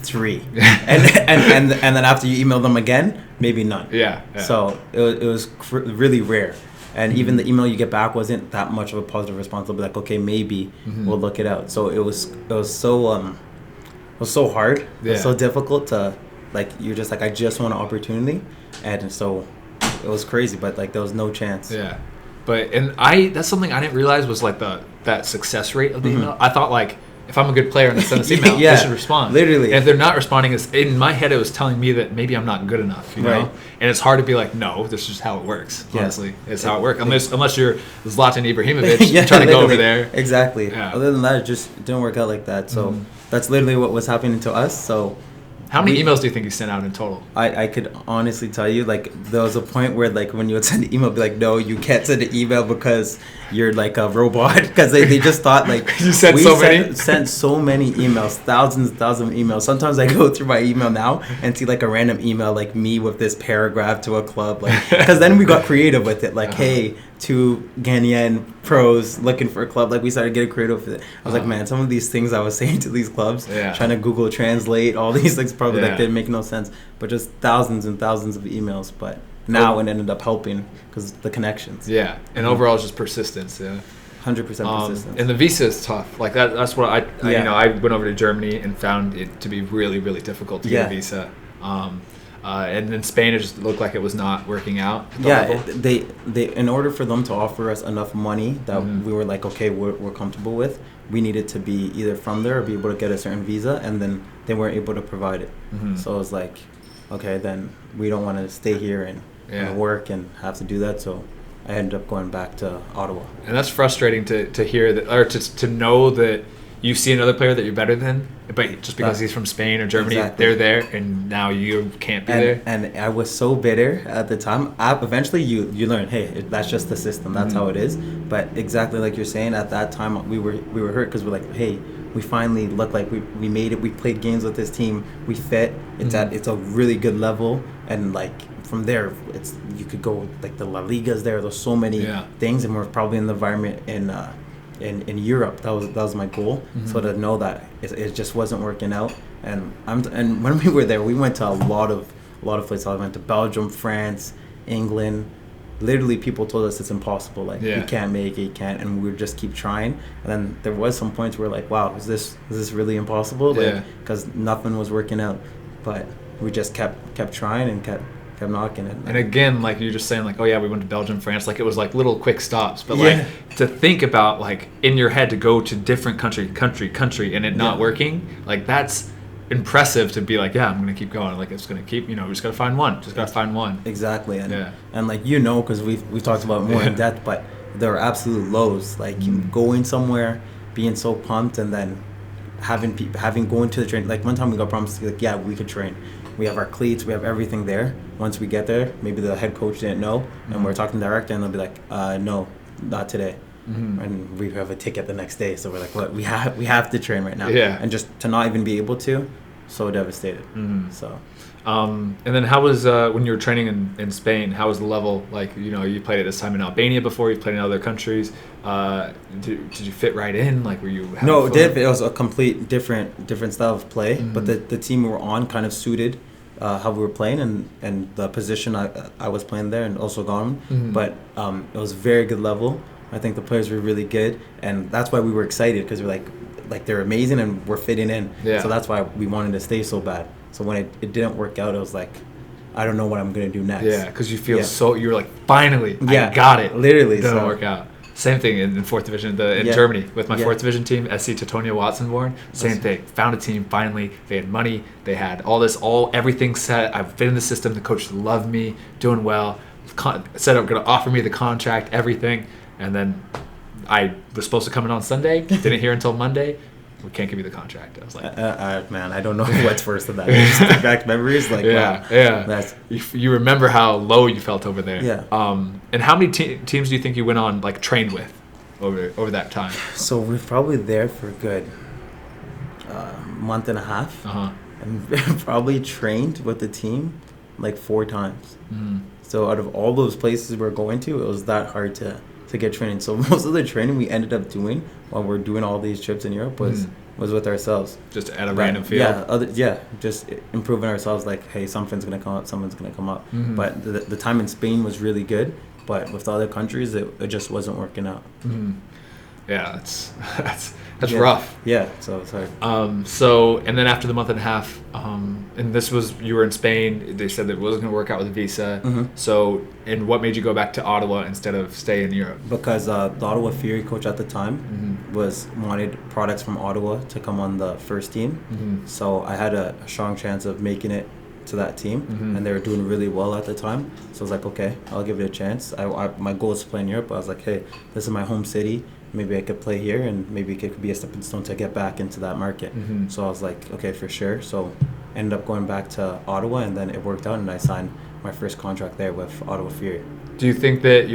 3. and then after you email them again, maybe none. Yeah. So it was really rare. And even the email you get back wasn't that much of a positive response. They'll be like, okay, maybe we'll look it out. So it was so hard, it was so difficult to, like, you're just like, I just want an opportunity, and so it was crazy. But like there was no chance. Yeah, but that's something I didn't realize was like that success rate of the email. I thought like, if I'm a good player and I send this email, they should respond. Literally. And if they're not responding, in my head it was telling me that maybe I'm not good enough, you know? And it's hard to be like, no, this is just how it works, honestly. It's how it works. Unless you're Zlatan Ibrahimovic trying to go over there. Exactly. Yeah. Other than that, it just didn't work out like that. So that's literally what was happening to us. So how many emails do you think you sent out in total? I could honestly tell you, like, there was a point where, like, when you would send an email, be like, no, you can't send an email because you're like a robot. Because they just thought, like, you sent sent so many emails, thousands of emails. Sometimes I go through my email now and see like a random email, like me with this paragraph to a club, like, because then we got creative with it, like, hey, 2 Ghanaian pros looking for a club. Like, we started getting creative with it. I was like, man, some of these things I was saying to these clubs, trying to Google Translate all these things, probably like didn't make no sense, but just thousands and thousands of emails. But now it ended up helping because the connections. Yeah, and overall it's just persistence. 100% persistence. And the visa is tough. Like that's what I you know, I went over to Germany and found it to be really, really difficult to get a visa. And in Spain, it just looked like it was not working out. They in order for them to offer us enough money that we were like, okay, we're comfortable with, we needed to be either from there or be able to get a certain visa, and then they weren't able to provide it. So it was like, okay, then we don't want to stay here and work and have to do that. So I ended up going back to Ottawa. And that's frustrating to hear that, or to know that you see another player that you're better than, but just because he's from Spain or Germany, they're there, and now you can't be there. And I was so bitter at the time. Eventually, you learn, hey, that's just the system. That's how it is. But exactly like you're saying, at that time, we were hurt because we're like, hey, we finally look like we made it. We played games with this team. We fit. It's a really good level, and like from there, you could go like the La Ligas there. There's so many things, and we're probably in the environment in Europe. That was my goal. So to know that it just wasn't working out, and when we were there, we went to a lot of places. I went to Belgium, France, England. Literally, people told us it's impossible. Like, you can't make it, you can't, and we would just keep trying. And then there was some points where like, wow, is this really impossible? Like, because nothing was working out, but we just kept trying and kept knocking it. And again, like you're just saying, like, oh yeah, we went to Belgium, France, like it was like little quick stops, but like to think about, like, in your head to go to different country and it not working, like that's impressive to be like, yeah, I'm gonna keep going, like it's gonna keep, we just gotta find one, exactly. And like, because we've talked about it more in depth, but there are absolute lows, like going somewhere, being so pumped, and then having going to the train. Like one time we got promised, like, yeah, we could train, we have our cleats, we have everything there. Once we get there, maybe the head coach didn't know, and we're talking to the director, and they'll be like, no, not today. And we have a ticket the next day, so we're like, what? We have to train right now. And just to not even be able to, so devastated. So and then how was when you were training in Spain, how was the level? Like, you played at this time in Albania before, you played in other countries. Did you fit right in? Like, were you having fun? It was a complete different style of play, but the team we were on kind of suited how we were playing and the position I was playing there, and also gone. But it was very good level. I think the players were really good, and that's why we were excited, because we're like, they're amazing and we're fitting in. Yeah. So that's why we wanted to stay so bad. So when it didn't work out, it was like, I don't know what I'm gonna do next. Yeah, because you feel you're like, finally, I got it. Literally. It didn't work out. Same thing in 4th Division in Germany with my 4th Division team, SC Teutonia Watson-Born. Same thing. Found a team finally. They had money. They had everything set. I've been in the system. The coach loved me, doing well. Said I'm going to offer me the contract, everything. And then I was supposed to come in on Sunday. Didn't hear until Monday. We can't give you the contract. I was like, man, I don't know what's worse than that. Just back memories, like, wow. You remember how low you felt over there. Yeah. And how many teams do you think you went on, like, trained with over that time? So we're probably there for a good month and a half. And probably trained with the team like 4 times. So out of all those places we're going to, it was that hard to get training. So most of the training we ended up doing while we're doing all these trips in Europe was with ourselves. Just at a random field? Just improving ourselves, like, hey, something's going to come up, someone's going to come up. But the time in Spain was really good, but with the other countries, it just wasn't working out. Yeah, that's rough. Yeah, so it's hard. And then after the month and a half, and this was, you were in Spain, they said that it wasn't going to work out with a visa. So, and what made you go back to Ottawa instead of stay in Europe? Because the Ottawa Fury coach at the time wanted products from Ottawa to come on the first team. So I had a strong chance of making it to that team, and they were doing really well at the time. So I was like, okay, I'll give it a chance. My goal is to play in Europe, but I was like, hey, this is my home city. Maybe I could play here, and maybe it could be a stepping stone to get back into that market. So I was like, okay, for sure. So ended up going back to Ottawa, and then it worked out, and I signed my first contract there with Ottawa Fury. Do you think that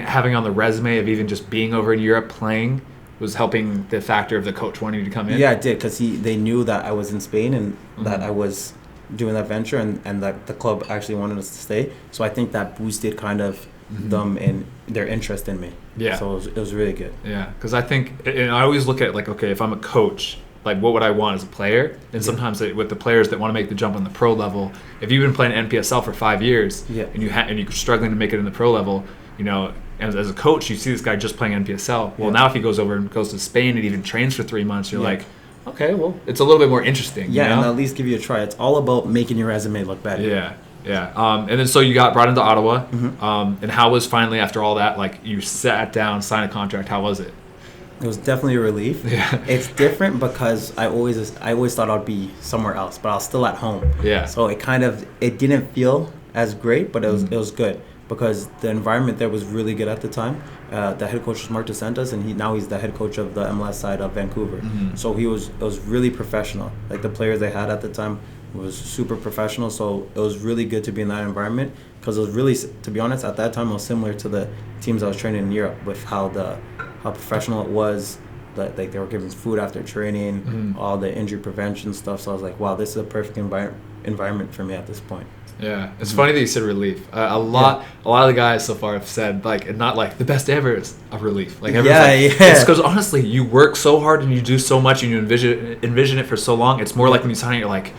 having on the resume of even just being over in Europe playing was helping the factor of the coach wanting you to come in? Yeah, it did, because they knew that I was in Spain and that I was doing that venture, and that the club actually wanted us to stay. So I think that boosted kind of them and their interest in me. Yeah. So it was really good. Yeah, because I think, and I always look at it like, okay, if I'm a coach, like, what would I want as a player? And sometimes with the players that want to make the jump on the pro level, if you've been playing NPSL for 5 years and you're struggling to make it in the pro level, you know, as a coach, you see this guy just playing NPSL. Well, now if he goes over and goes to Spain and even trains for 3 months, you're like, okay, well, it's a little bit more interesting. Yeah, you know? And at least give you a try. It's all about making your resume look better. Yeah. And then so you got brought into Ottawa. And how was finally, after all that, like, you sat down, signed a contract, how was it? It was definitely a relief. Yeah. It's different because I always thought I'd be somewhere else, but I was still at home. Yeah. So it didn't feel as great, but it was good because the environment there was really good at the time. The head coach was Mark DeSantis, and now he's the head coach of the MLS side of Vancouver. So it was really professional. Like, the players they had at the time was super professional. So it was really good to be in that environment because it was really, to be honest, at that time it was similar to the teams I was training in Europe with how professional it was. That, like, they were giving food after training, all the injury prevention stuff. So I was like, wow, this is a perfect environment for me at this point. Yeah, it's funny that you said relief. A lot of the guys so far have said, like, not like the best ever is a relief. Like, it's because honestly, you work so hard and you do so much and you envision it for so long. It's more like when you sign it, you're like,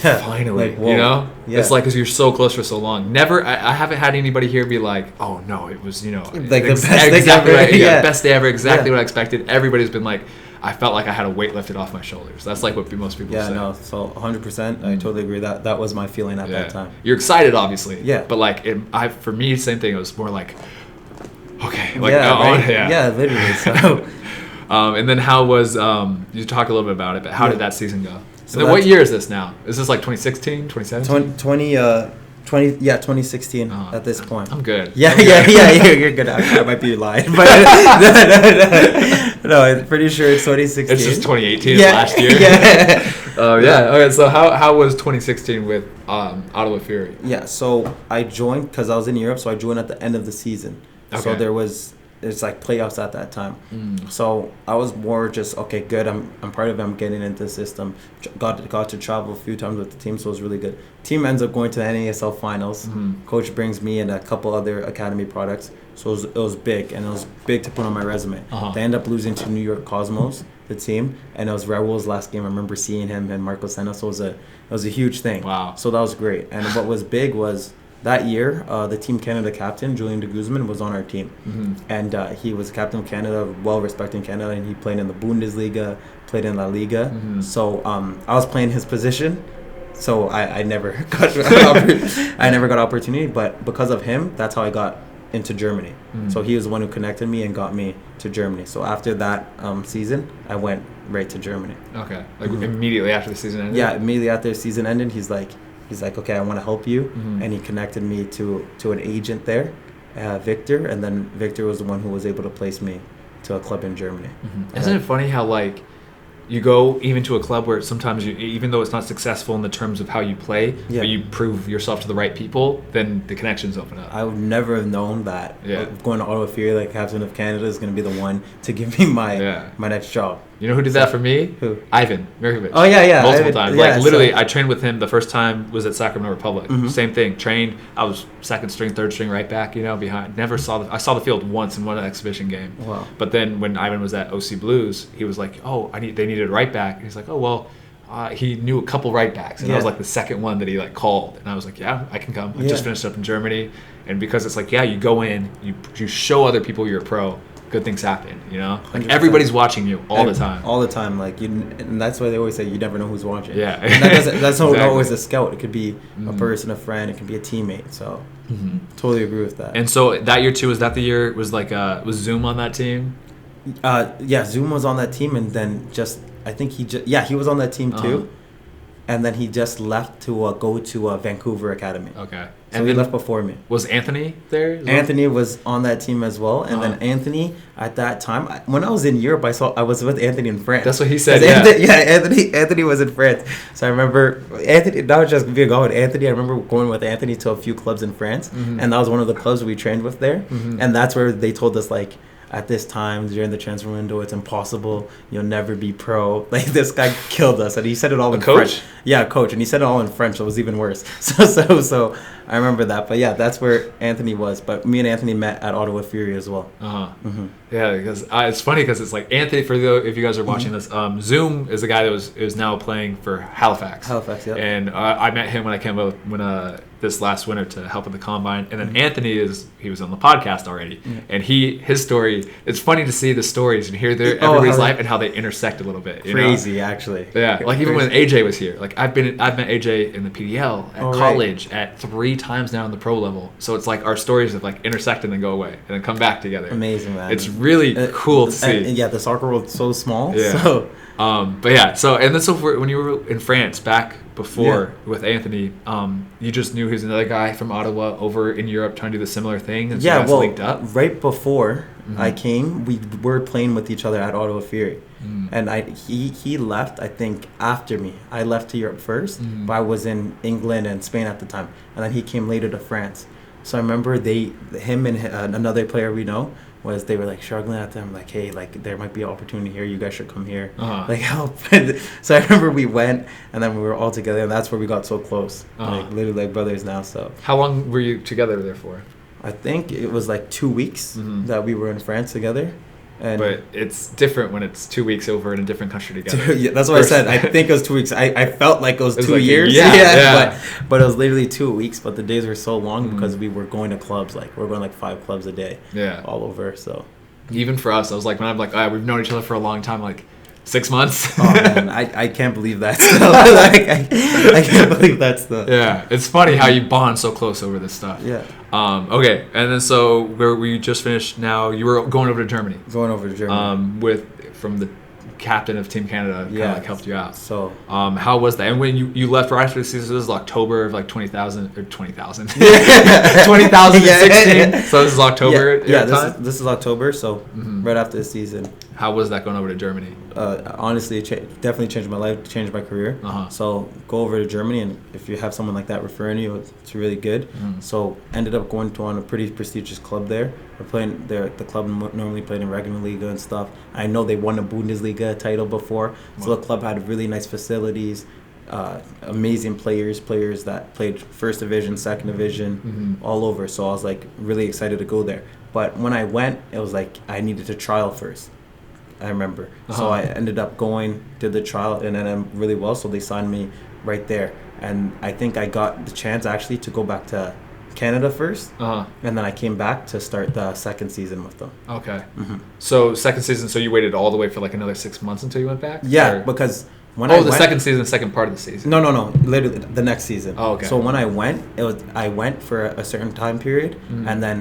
finally, like, you know? Yeah. It's like, because you're so close for so long. Never, I haven't had anybody here be like, oh no, it was, you know, like the best exactly ever. Best day ever, exactly what I expected. Everybody's been like, I felt like I had a weight lifted off my shoulders. That's like what most people say. Yeah, no, so 100%. I totally agree. That was my feeling at that time. You're excited, obviously. Yeah. But like, for me, same thing. It was more like, okay. Like, yeah, literally. So. And then how was, you talk a little bit about it, but how did that season go? So then what year is this now? Is this like 2016, 2017? 2016 at this point. I'm good. Yeah, you're good. I might be lying, but no, I'm pretty sure it's 2016. It's just 2018 last year. Okay, so how was 2016 with Ottawa Fury? Yeah, so I joined because I was in Europe, so I joined at the end of the season. Okay. So it's like playoffs at that time. So I was more just, okay, good. I'm part of it. I'm getting into the system. Got to travel a few times with the team, so it was really good. Team ends up going to the NASL finals. Coach brings me and a couple other academy products. So it was big, and it was big to put on my resume. They end up losing to New York Cosmos, the team, and it was Raul's last game. I remember seeing him and Marco Senna, so it was a huge thing. Wow. So that was great. And what was big was that year, the Team Canada captain, Julian de Guzman, was on our team. And he was captain of Canada, well-respected in Canada, and he played in the Bundesliga, played in La Liga. So I was playing his position, so I never got opportunity, but because of him, that's how I got into Germany. So he was the one who connected me and got me to Germany. So after that season, I went right to Germany. Okay. Like immediately after the season ended? Yeah, immediately after the season ended, he's like, okay, I want to help you. And he connected me to an agent there, Victor, and then Victor was the one who was able to place me to a club in Germany. Isn't it funny how, like, you go even to a club where sometimes you, even though it's not successful in the terms of how you play, but you prove yourself to the right people, then the connections open up. I would never have known that going to Ottawa Fury, like captain of Canada, is going to be the one to give me my next job. You know who did that for me? Who? Ivan Mirkovic. Oh, yeah. Multiple times. Like, literally, I trained with him the first time was at Sacramento Republic. Same thing. Trained. I was second string, third string right back, behind. Never saw I saw the field once in one exhibition game. Wow. But then when Ivan was at OC Blues, he was like, they needed a right back. And he's like, he knew a couple right backs. And I was like the second one that he like called. And I was like, yeah, I can come. I just finished up in Germany. And because it's like, you go in, you show other people you're a pro. Good things happen, Like 100%. Everybody's watching you all the time. All the time, like and that's why they always say you never know who's watching. Yeah, and that's not always a scout. It could be a person, a friend. It could be a teammate. So, totally agree with that. And so that year too, was that the year was like was Zoom on that team? Zoom was on that team, and then I think he was on that team too, and then he just left to go to Vancouver Academy. Okay. So he left before me. Was Anthony there as well? Anthony was on that team as well. And then Anthony, at that time, when I was in Europe, I was with Anthony in France. That's what he said, Anthony was in France. So I remember, Anthony, that was just being going with Anthony. I remember going with Anthony to a few clubs in France. And that was one of the clubs we trained with there. And that's where they told us, like, at this time, during the transfer window, it's impossible. You'll never be pro. Like, this guy killed us. And he said it all in French. Yeah, coach. And he said it all in French, so it was even worse. So I remember that. But, yeah, that's where Anthony was. But me and Anthony met at Ottawa Fury as well. Yeah, because it's funny because it's like Anthony, if you guys are watching this, Zoom is a guy that is now playing for Halifax. Yeah. And I met him when I came up this last winter to help with the combine. And then Anthony he was on the podcast already. And his story, it's funny to see the stories and hear everybody's life and how they intersect a little bit. Crazy, actually. Yeah, like even when AJ was here, like I've met AJ in the PDL at college at 3 times now in the pro level. So it's like our stories have like intersect and then go away and then come back together. Amazing, man. It's really cool to see. And the soccer world's so small. Yeah. So. But yeah, when you were in France back before with Anthony, you just knew he was another guy from Ottawa over in Europe trying to do the similar thing, and so you guys linked up. Right before I came, we were playing with each other at Ottawa Fury, and he left. I think after me, I left to Europe first, but I was in England and Spain at the time, and then he came later to France. So I remember him and another player we know. They were like struggling at them, like, hey, like there might be an opportunity here, you guys should come here, like help. So I remember we went, and then we were all together, and that's where we got so close, like literally like brothers now. So how long were you together there for? I think it was like 2 weeks that we were in France together. But it's different when it's 2 weeks over in a different country together. Yeah, that's what I said. I think it was 2 weeks. I felt like it was 2 years. But it was literally 2 weeks. But the days were so long because we were going to clubs. Like we're going like 5 clubs a day. Yeah. All over. So. Even for us, I was like, when I'm like, we've known each other for a long time, like 6 months. Oh man, I can't believe that. Like, I can't believe that stuff. Yeah, it's funny how you bond so close over this stuff. Yeah. Okay, and then so where we just finished. Now you were going over to Germany. Going over to Germany. From the captain of Team Canada, kind of like helped you out. So, how was that? And when you left right after the season, this is October of like 20,000 or 20,000, 2016. So this is October. This is October. So right after the season. How was that going over to Germany? Honestly, it definitely changed my life, changed my career. So go over to Germany, and if you have someone like that referring you, it's really good. So ended up going to a pretty prestigious club there. We're playing there. The club normally played in Regionalliga and stuff. I know they won a Bundesliga title before, so the club had really nice facilities, amazing players that played first division, second division, all over. So I was like really excited to go there. But when I went, it was like I needed to trial first. I remember. So I ended up going, did the trial, and then I'm really well. So they signed me right there, and I think I got the chance actually to go back to Canada first, Uh-huh. and then I came back to start the second season with them. Okay. Mm-hmm. So second season, so you waited all the way for like another 6 months until you went back? Yeah, Or- because when I the went, second season, the second part of the season. No, literally the next season. Oh, okay. So when I went, I went for a certain time period, and then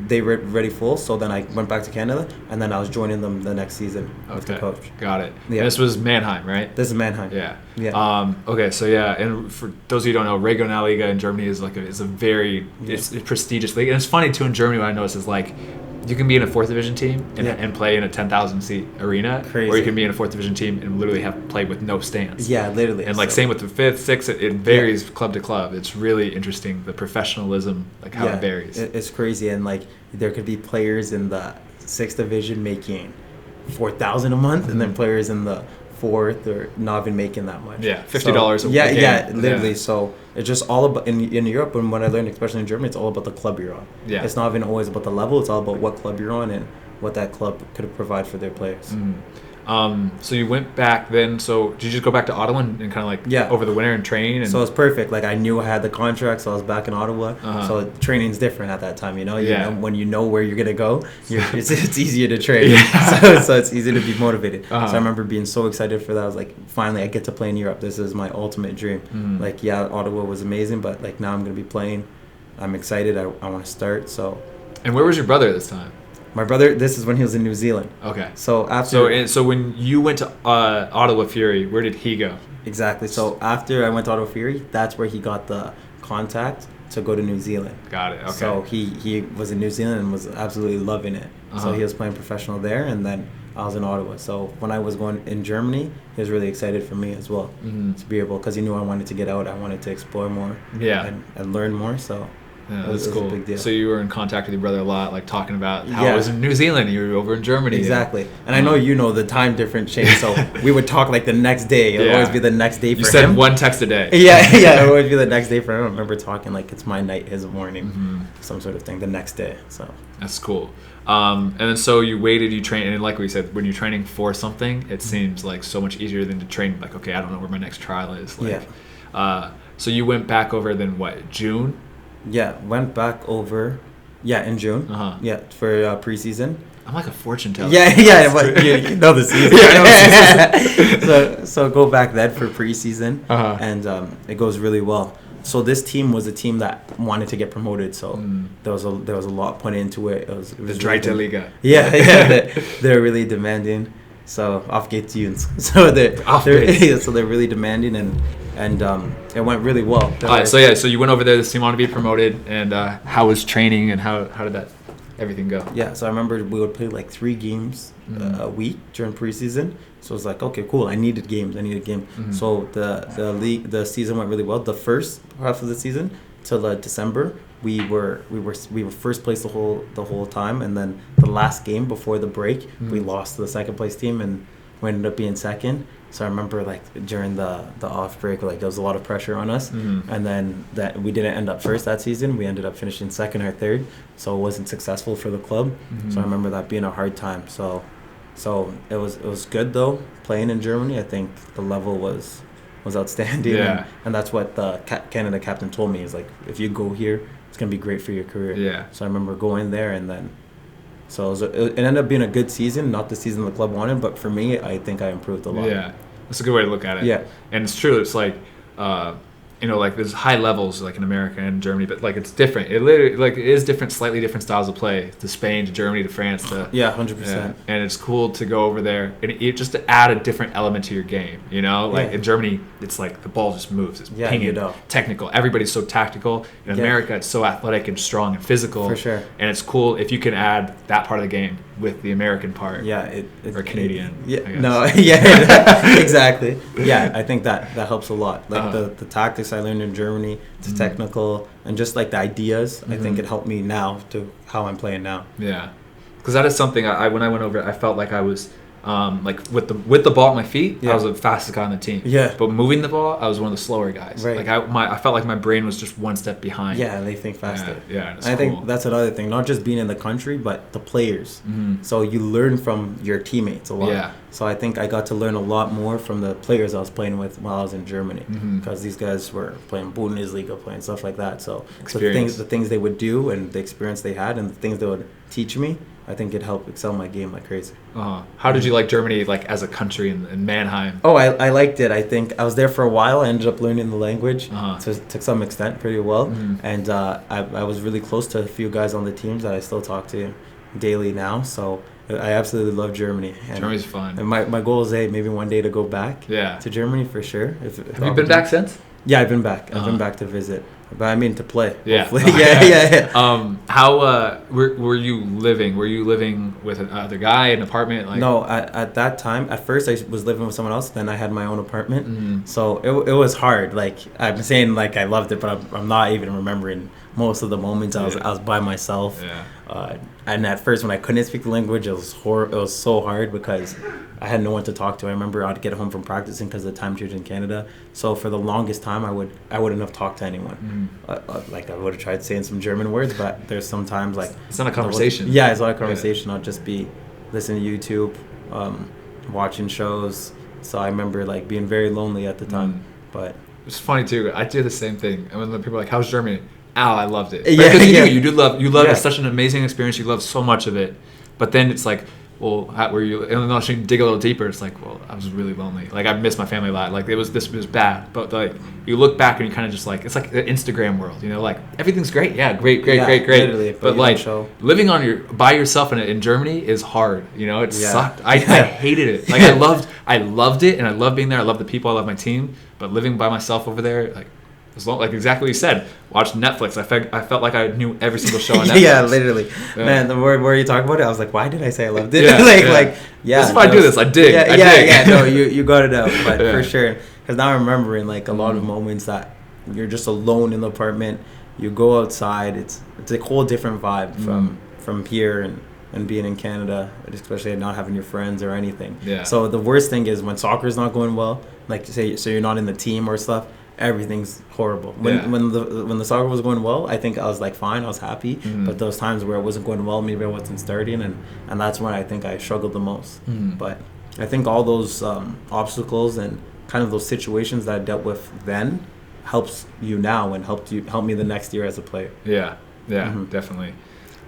they were ready full. So then I went back to Canada, and then I was joining them the next season with the coach. Got it. Yeah. And this was Mannheim, right? This is Mannheim. Yeah. Yeah. Okay. So yeah, and for those of you who don't know, Regionalliga in Germany is is a very it's a prestigious league, and it's funny too in Germany. What I noticed is like you can be in a 4th division team and play in a 10,000 seat arena, Crazy. or you can be in a 4th division team and literally have played with no stands. Yeah, literally. And like same with the 5th, 6th, it varies club to club. It's really interesting the professionalism, like how it varies. It's crazy, and like there could be players in the 6th division making 4,000 a month, and then players in the 4th or not even making that much. Yeah, $50 a week. Yeah, literally. So it's just all about in Europe, and what I learned, especially in Germany, it's all about the club you're on. Yeah, it's not even always about the level. It's all about what club you're on and what that club could provide for their players. So you went back then. So did you just go back to Ottawa and kind of like over the winter and train? And so it's perfect. Like I knew I had the contract, so I was back in Ottawa. So training's different at that time. You know, when you know where you're gonna go, it's easier to train. So it's easy to be motivated. So I remember being so excited for that. I was like, finally, I get to play in Europe. This is my ultimate dream. Like Ottawa was amazing, but like now I'm gonna be playing. I'm excited. I want to start. So. And where was your brother this time? My brother, this is when he was in New Zealand. Okay. So after. So when you went to Ottawa Fury, where did he go? Exactly. So after I went to Ottawa Fury, that's where he got the contact to go to New Zealand. Got it. Okay. So he was in New Zealand and was absolutely loving it. So he was playing professional there, and then I was in Ottawa. So when I was going in Germany, he was really excited for me as well to be able, because he knew I wanted to get out. I wanted to explore more. And learn more. So. Yeah, it was cool. a big deal. So you were in contact with your brother a lot, like talking about how it was in New Zealand, you were over in Germany. Exactly. And I know you know the time difference change, so we would talk like the next day. It would always be the next day for him. You said one text a day. Yeah, it would always be the next day for him. I remember talking like it's my night, his morning, some sort of thing, the next day. So that's cool. And then so you waited, you trained, and like we said, when you're training for something, it seems like so much easier than to train like, okay, I don't know where my next trial is. Like, so you went back over then what, June? Yeah, went back over, in June. Yeah, for preseason. I'm like a fortune teller. Yeah, but you know the season. So go back then for preseason, and it goes really well. So this team was a team that wanted to get promoted. So there was a lot put into it. It was the Dreite Liga. Yeah, they're really demanding. So Aufgeht's. So they're really demanding, and it went really well. All right, so you went over there. This team wanted to be promoted, and how was training, and how did that everything go? Yeah, so I remember we would play like 3 games a week during preseason. So it was like, okay, cool. I needed games. So the season went really well. The first half of the season till December, we were first place the whole time, and then the last game before the break, we lost to the second place team, and we ended up being second. So I remember like during the off break, like there was a lot of pressure on us, and then that we didn't end up first that season. We ended up finishing second or third, so it wasn't successful for the club. So I remember that being a hard time. So it was good though playing in Germany. I think the level was outstanding, and that's what the Canada captain told me. Is like, if you go here, it's gonna be great for your career. Yeah. So I remember going there, and then it ended up being a good season. Not the season the club wanted, but for me, I think I improved a lot. Yeah, that's a good way to look at it. Yeah, and it's true. It's like, like there's high levels like in America and Germany, but like it's different. It literally it is different, slightly different styles of play. To Spain, to Germany, to France, to 100%. And it's cool to go over there and just to add a different element to your game. In Germany, it's like the ball just moves. It's pinging, technical. Everybody's so tactical. In America, it's so athletic and strong and physical. For sure. And it's cool if you can add that part of the game with the American part. Yeah, or Canadian. Exactly. Yeah, I think that helps a lot. Like the tactics I learned in Germany, the technical, and just like the ideas. I think it helped me now to how I'm playing now. Yeah, because that is something when I went over, I felt like I was Like with the ball at my feet, I was the fastest guy on the team. Yeah. But moving the ball, I was one of the slower guys. Right. Like I felt like my brain was just one step behind. Yeah, they think faster. Yeah. It's I cool. think that's another thing. Not just being in the country, but the players. Mm-hmm. So you learn from your teammates a lot. Yeah. So I think I got to learn a lot more from the players I was playing with while I was in Germany, because these guys were playing Bundesliga, playing stuff like that. So the things they would do and the experience they had and the things they would teach me, I think it helped excel my game like crazy. How did you like Germany, like as a country in Mannheim? Oh, I liked it. I think I was there for a while. I ended up learning the language to some extent pretty well. And I was really close to a few guys on the teams that I still talk to daily now. So I absolutely love Germany. And, Germany's fun. And my goal is maybe one day to go back to Germany for sure. Have you been back since? Yeah, I've been back. I've been back to visit. But I mean to play. Yeah. Yeah. How were you living? Were you living with another guy, an apartment? Like no, at that time, at first I was living with someone else. Then I had my own apartment. So it was hard. Like I'm saying, like I loved it, but I'm not even remembering most of the moments. I was by myself. Yeah. And at first, when I couldn't speak the language, it was so hard because I had no one to talk to. I remember I'd get home from practicing because of the time change in Canada. So for the longest time, I wouldn't have talked to anyone. Like I would have tried saying some German words, but there's sometimes like it's not a conversation. It's not a conversation. I'll just be listening to YouTube, watching shows. So I remember like being very lonely at the time. But it's funny too. I do the same thing. And when the people are like, "How's Germany?" I loved it. Yeah, because you love it's such an amazing experience. You love so much of it, but then it's like, well, how were you? And then I'll dig a little deeper. It's like, well, I was really lonely. Like I missed my family a lot. Like this was bad. But like you look back and you kind of just like it's like the Instagram world. You know, like everything's great. Yeah, great. Literally, but like living by yourself in Germany is hard. You know, it sucked. I hated it. Like I loved it, and I love being there. I love the people. I love my team. But living by myself over there, like exactly what you said, watched Netflix. I felt like I knew every single show on Netflix. Yeah, literally. Yeah. Man, the where you talk about it, I was like, why did I say I loved it? This is why I do this. I dig. No, you got it out, but for sure. Because now I'm remembering like a lot of moments that you're just alone in the apartment. You go outside. It's a whole different vibe from here and being in Canada, especially not having your friends or anything. Yeah. So the worst thing is when soccer's not going well, like say, so you're not in the team or stuff. Everything's horrible. When the soccer was going well, I think I was like fine, I was happy. But those times where it wasn't going well, maybe I wasn't starting, and that's when I think I struggled the most. But I think all those obstacles and kind of those situations that I dealt with then helps you now and helped me the next year as a player. Yeah, definitely.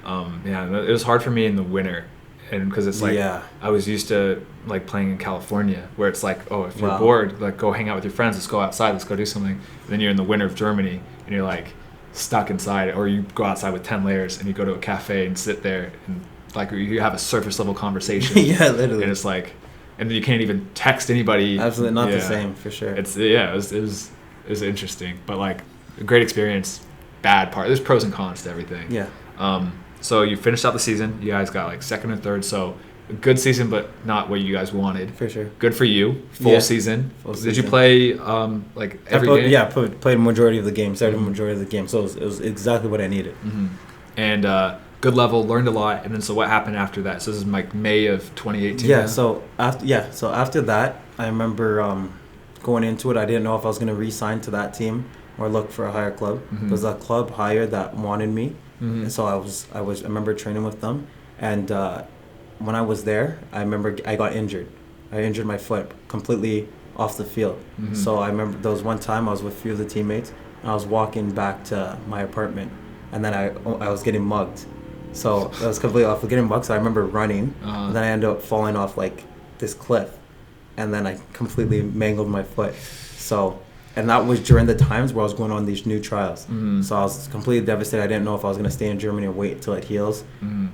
It was hard for me in the winter. And because it's like I was used to like playing in California where it's like, oh, if you're bored, like go hang out with your friends, let's go outside, let's go do something. And then you're in the winter of Germany and you're like stuck inside, or you go outside with 10 layers and you go to a cafe and sit there and like you have a surface level conversation. Yeah, literally. And it's like, and then you can't even text anybody. Absolutely not the same, for sure. It was interesting, but like a great experience. Bad part. There's pros and cons to everything. Yeah. So you finished out the season. You guys got like second and third. So a good season, but not what you guys wanted. For sure. Good for you. Full season. Did you play like every game? Yeah, played majority of the game. Started majority of the game. So it was exactly what I needed. And good level. Learned a lot. And then so what happened after that? So this is like May of 2018. Yeah. So after that, I remember going into it. I didn't know if I was going to re-sign to that team or look for a higher club. It was a club higher that wanted me. And so I remember training with them, and when I was there, I remember I got injured. I injured my foot completely off the field. So I remember there was one time I was with a few of the teammates, and I was walking back to my apartment, and then I was getting mugged. So I was completely off getting mugged. So I remember running, and then I ended up falling off like this cliff, and then I completely mangled my foot. So. And that was during the times where I was going on these new trials. So I was completely devastated. I didn't know if I was going to stay in Germany and wait until it heals,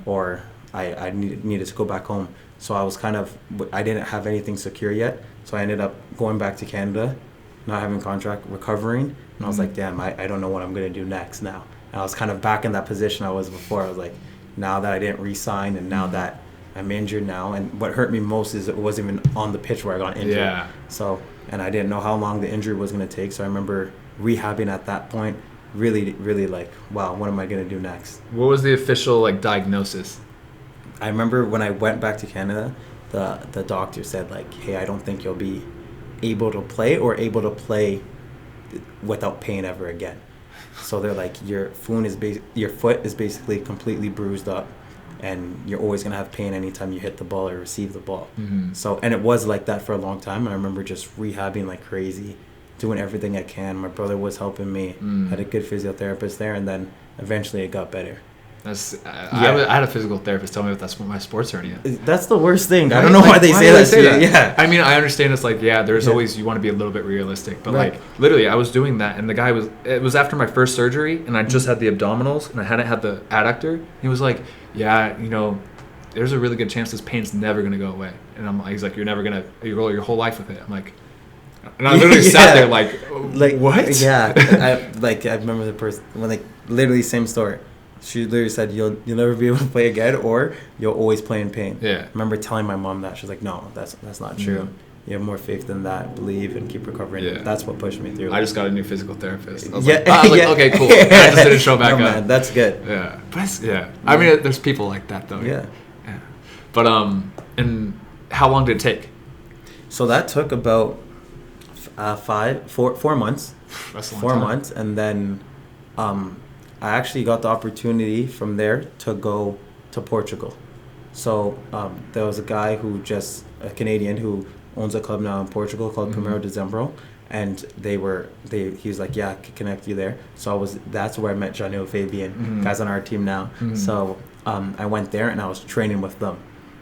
or I needed to go back home. So I was I didn't have anything secure yet. So I ended up going back to Canada, not having a contract, recovering. And I was like, damn, I don't know what I'm going to do next now. And I was kind of back in that position I was before. I was like, now that I didn't re-sign and now that I'm injured now. And what hurt me most is it wasn't even on the pitch where I got injured. Yeah. So... And I didn't know how long the injury was going to take. So I remember rehabbing at that point, really, really like, wow, what am I going to do next? What was the official like diagnosis? I remember when I went back to Canada, the doctor said like, hey, I don't think you'll be able to play without pain ever again. So they're like, your foot is basically completely bruised up, and you're always gonna have pain anytime you hit the ball or receive the ball. So, and it was like that for a long time. And I remember just rehabbing like crazy, doing everything I can. My brother was helping me. Had a good physiotherapist there, and then eventually it got better. I had a physical therapist tell me that that's my sports hernia. That's the worst thing. Right? I don't know why they say that. Yeah. I mean, I understand it's like, there's always, you want to be a little bit realistic. But like, literally, I was doing that, and the guy it was after my first surgery, and I just had the abdominals, and I hadn't had the adductor. He was like, there's a really good chance this pain's never going to go away. And he's like, you're never going to roll your whole life with it. I'm like, and I literally sat there like what? Yeah. I remember the person, when literally same story. She literally said, you'll never be able to play again, or you'll always play in pain. Yeah. I remember telling my mom that. She's like, no, that's not true. You have more faith than that. Believe and keep recovering. Yeah. That's what pushed me through. I just got a new physical therapist. I was like, okay, cool. I just didn't show back up. Man, that's good. Yeah. But I mean, there's people like that though. Yeah. But and how long did it take? So that took about 4 months. That's a long 4 time. months, and then I actually got the opportunity from there to go to Portugal. So there was a guy a Canadian who owns a club now in Portugal called Primeiro de Dezembro, and he was like, yeah, I could connect you there. So that's where I met Johnny and Fabian, guys on our team now. So I went there, and I was training with them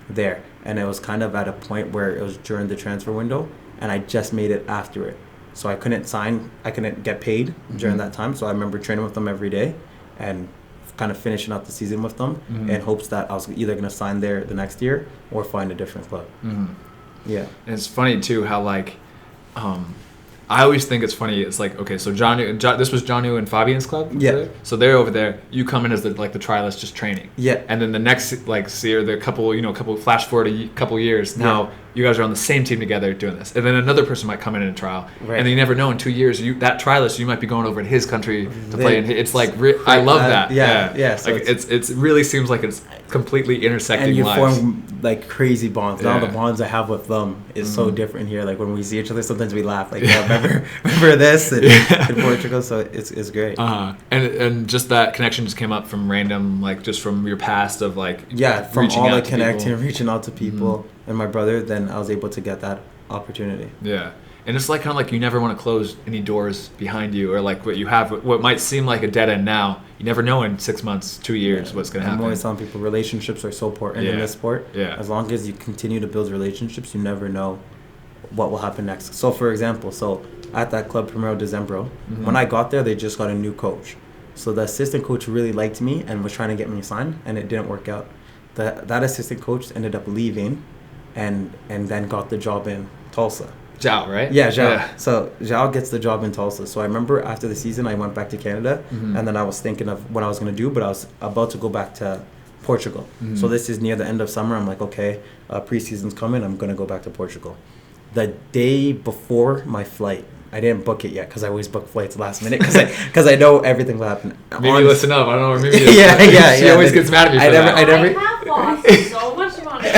there, and it was kind of at a point where it was during the transfer window, and I just made it after it. So I couldn't get paid during that time. So I remember training with them every day and kind of finishing out the season with them in hopes that I was either going to sign there the next year or find a different club. Yeah. And it's funny too how like, I always think it's funny. It's like, okay, so this was Johnny and Fabian's club. Yeah. So they're over there. You come in as the trialist, just training. Yeah. And then the next year, the couple flash forward a couple years. Now you guys are on the same team together doing this, and then another person might come in and trial, and then you never know. In 2 years, that trialist, you might be going over in his country to play. And it's like I love that. Yeah. So like it really seems like it's completely intersecting. And you lives. form like crazy bonds. Now the bonds I have with them is so different here. Like when we see each other, sometimes we laugh. Like remember this in Portugal. So it's great. And just that connection just came up from random, like just from your past of like from all the connecting and reaching out to people and my brother. Then I was able to get that opportunity. Yeah. And it's like kind of like you never want to close any doors behind you, or like what might seem like a dead end now. You never know in 6 months, 2 years what's going to happen. I'm always telling people relationships are so important in this sport. Yeah. As long as you continue to build relationships, you never know what will happen next. So for example, at that club Primeiro de Dezembro, when I got there, they just got a new coach. So the assistant coach really liked me and was trying to get me signed, and it didn't work out. That assistant coach ended up leaving and then got the job in Tulsa. Zhao, right? Yeah, Zhao. Yeah. So Zhao gets the job in Tulsa. So I remember after the season, I went back to Canada, and then I was thinking of what I was going to do, but I was about to go back to Portugal. So this is near the end of summer. I'm like, okay, preseason's coming. I'm going to go back to Portugal. The day before my flight, I didn't book it yet because I always book flights last minute because I know everything will happen. Maybe listen up. I don't know where Mimi is. yeah. She always gets mad at me for that. I have lost so much money.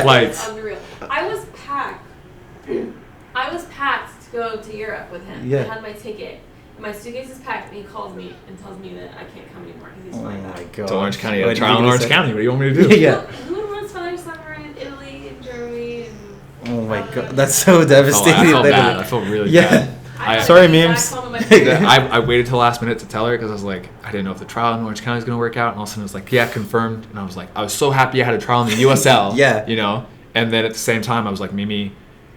Flights. Unreal. I was packed to go to Europe with him. Yeah. I had my ticket. And my suitcase is packed, and he calls me and tells me that I can't come anymore because he's flying back. Oh my god. To Orange County. A trial in Orange County. What do you want me to do? Yeah. Who would want to spend their summer in Italy and Germany? Oh my god. That's so devastating. I felt bad. I felt really bad. Sorry, memes. I waited till last minute to tell her because I was like, I didn't know if the trial in Orange County was going to work out. And all of a sudden it was like, yeah, confirmed. And I was like, I was so happy I had a trial in the USL. Yeah. You know? And then at the same time, I was like, Mimi,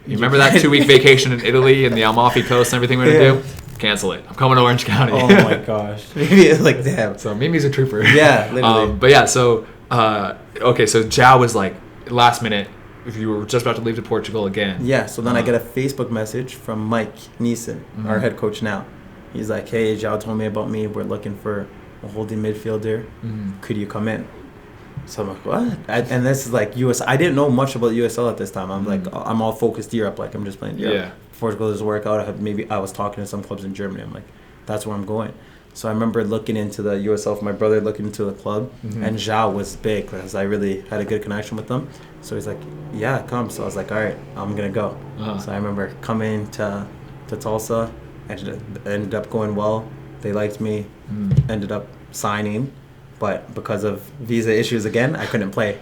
you remember that 2-week vacation in Italy and the Amalfi Coast and everything we're going to do? Cancel it. I'm coming to Orange County. Oh my gosh. Mimi is like, damn. So Mimi's a trooper. Yeah, literally. But yeah, so, okay, so Zhao was like, last minute, if you were just about to leave to Portugal again. Yeah, so then I get a Facebook message from Mike Neeson, our head coach now. He's like, hey, Zhao told me about me. We're looking for a holding midfielder. Could you come in? So I'm like, what? And this is like US. I didn't know much about USL at this time. I'm like, I'm all focused Europe. Like, I'm just playing Europe. Yeah. Portugal doesn't work out. I was talking to some clubs in Germany. I'm like, that's where I'm going. So I remember looking into the USL with my brother, looking into the club, and Zhao was big because I really had a good connection with them. So he's like, yeah, come. So I was like, all right, I'm going to go. So I remember coming to Tulsa, ended up going well. They liked me, ended up signing. But because of visa issues again, I couldn't play.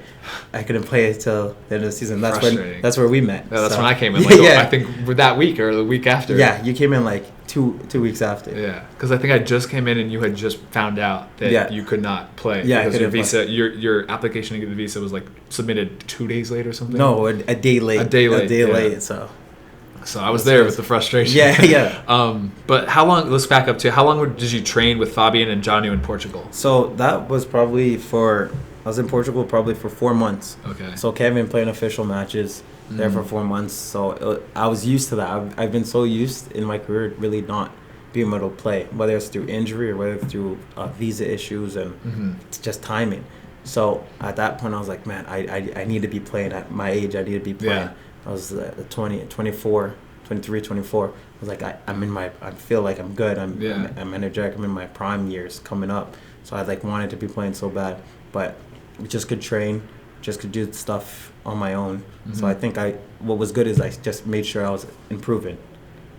I couldn't play till the end of the season. That's where we met. Yeah, that's when I came in. Like, I think that week or the week after. Yeah, you came in like two weeks after. Yeah, because I think I just came in and you had just found out that you could not play. Yeah, because your visa, your application to get the visa was like submitted 2 days late or something. No, a day late. A day late. So I was there with the frustration. Yeah. But how long? Let's back up to how long did you train with Fabian and Johnny in Portugal? So that was probably I was in Portugal probably for 4 months. Okay. So Kevin playing official matches there for 4 months. So I was used to that. I've been so used in my career really not being able to play, whether it's through injury or whether it's through visa issues and it's just timing. So at that point I was like, man, I need to be playing at my age. I need to be playing. Yeah. I was 24. I was like, I feel like I'm good. I'm energetic. I'm in my prime years coming up. So I wanted to be playing so bad, but just could train, just could do stuff on my own. So I think what was good is I just made sure I was improving.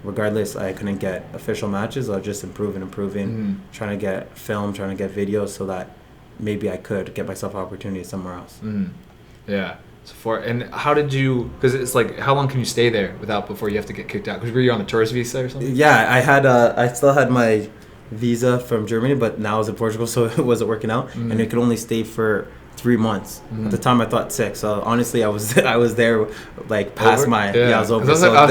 Regardless, I couldn't get official matches. I was just improving, trying to get film, trying to get videos so that maybe I could get myself opportunities somewhere else. Yeah. And how did you? Because it's like, how long can you stay there before you have to get kicked out? Because were you on a tourist visa or something? Yeah, I still had my visa from Germany, but now I was in Portugal, so it wasn't working out, and it could only stay for 3 months. At the time, I thought 6. So honestly, I was there past I was over. So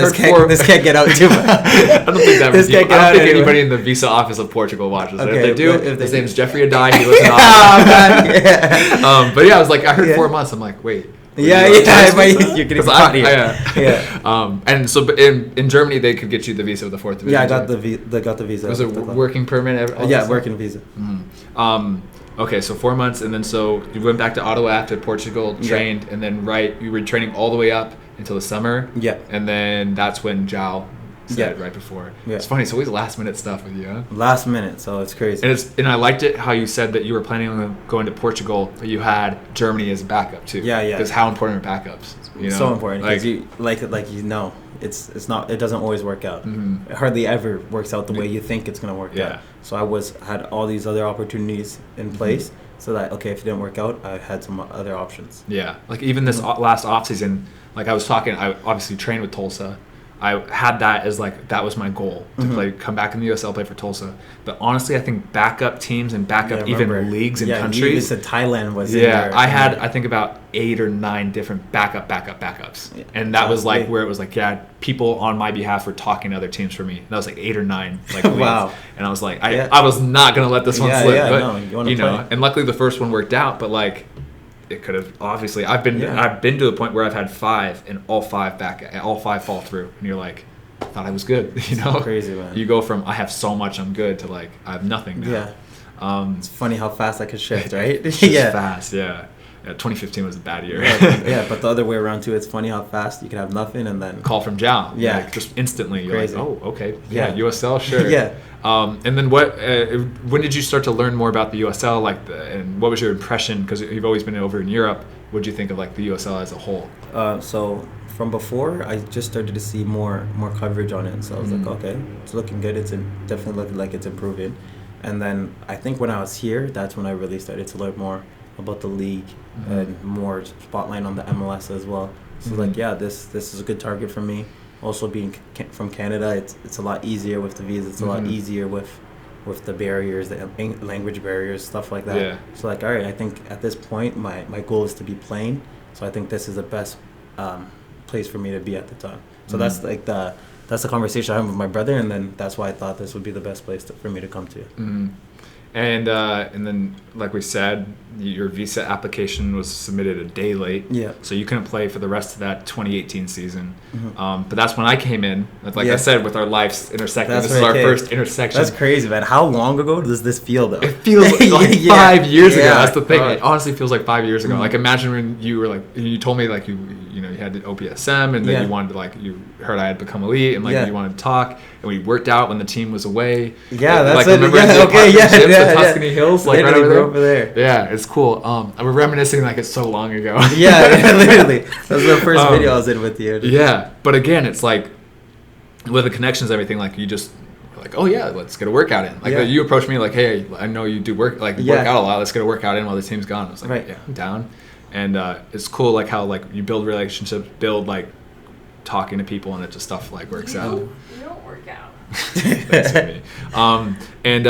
this can't get out too much. I don't think anybody in the visa office of Portugal watches. Okay, if they do, his name's Jeffrey Addai. He lives in Austin. But yeah, I was like, I heard 4 months. I'm like, wait. You're getting caught here. And so in Germany they could get you the visa with the 4th division. Yeah, I got the visa. Was it working permit? Working visa. Okay, so 4 months, and then so you went back to Ottawa after Portugal, trained, and then you were training all the way up until the summer. Yeah. And then that's when Zhao said right before. Yeah. It's funny, it's always last minute stuff with you, huh? Last minute, so it's crazy. And I liked it how you said that you were planning on going to Portugal, but you had Germany as a backup too. Yeah. Because how important are backups? So important, because it's not. It doesn't always work out. It hardly ever works out the way you think it's gonna work out. So I had all these other opportunities in place, so that if it didn't work out, I had some other options. Yeah, like even this last offseason, I obviously trained with Tulsa. I had that as that was my goal to come back in the USL, play for Tulsa. But honestly, I think backup teams and backup even leagues and countries. You said Thailand was in there. I had I think about 8 or 9 different backups, and that was where it was people on my behalf were talking to other teams for me. And that was 8 or 9 wow. leagues. And I was like, I was not gonna let this one slip. Yeah, but you know, and luckily the first one worked out. But it could have obviously. I've been to the point where I've had 5 and all 5 fall through, and you're like, I thought I was good. Crazy, man. You go from I have so much I'm good to I have nothing now. Yeah. It's funny how fast I could shift, right? It's just fast, yeah. 2015 was a bad year. But the other way around too. It's funny how fast you can have nothing and then call from Zhao. Yeah, just instantly. You're crazy. Oh, okay. Yeah, USL, sure. Yeah. And then when did you start to learn more about the USL? And what was your impression? Because you've always been over in Europe. What did you think of the USL as a whole? So from before, I just started to see more coverage on it. So I was like, okay, it's looking good. It's definitely looking like it's improving. And then I think when I was here, that's when I really started to learn more about the league and more spotlight on the MLS as well. So this is a good target for me. Also being from Canada, it's a lot easier with the visa. It's a lot easier with the barriers, the language barriers, stuff like that. Yeah. So all right, I think at this point my goal is to be playing. So I think this is the best place for me to be at the time. So that's the conversation I had with my brother, and then that's why I thought this would be the best place for me to come to. And then, like we said, your visa application was submitted a day late. Yeah. So you couldn't play for the rest of that 2018 season. But that's when I came in. Like I said, with our lives intersecting. This is our first intersection. That's crazy, man. How long ago does this feel, though? It feels like 5 years ago. That's the thing. It honestly feels like 5 years ago. Like, imagine when you were like, you told me like you had the OPSM, and then you wanted to, like, you heard I had become elite, and like you wanted to talk, and we worked out when the team was away. Yeah, that's like, it. Remember the Tuscany Hills, like right over there. Yeah, it's cool. We're reminiscing like it's so long ago. yeah, literally. That was the first video I was in with you. Yeah, but again, it's like with the connections, and everything, like you just like, oh yeah, let's get a workout in. Like you approached me like, hey, I know you do work out a lot. Let's get a workout in while the team's gone. I was like, yeah, I'm down. And it's cool, like how like you build relationships, build like talking to people, and it just stuff like works out. You don't work out. Basically. And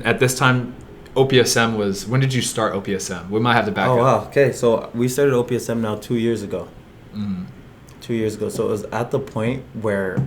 at this time, OPSM was, when did you start OPSM? We might have to back up. Oh wow, okay, so we started OPSM now 2 years ago. 2 years ago. So it was at the point where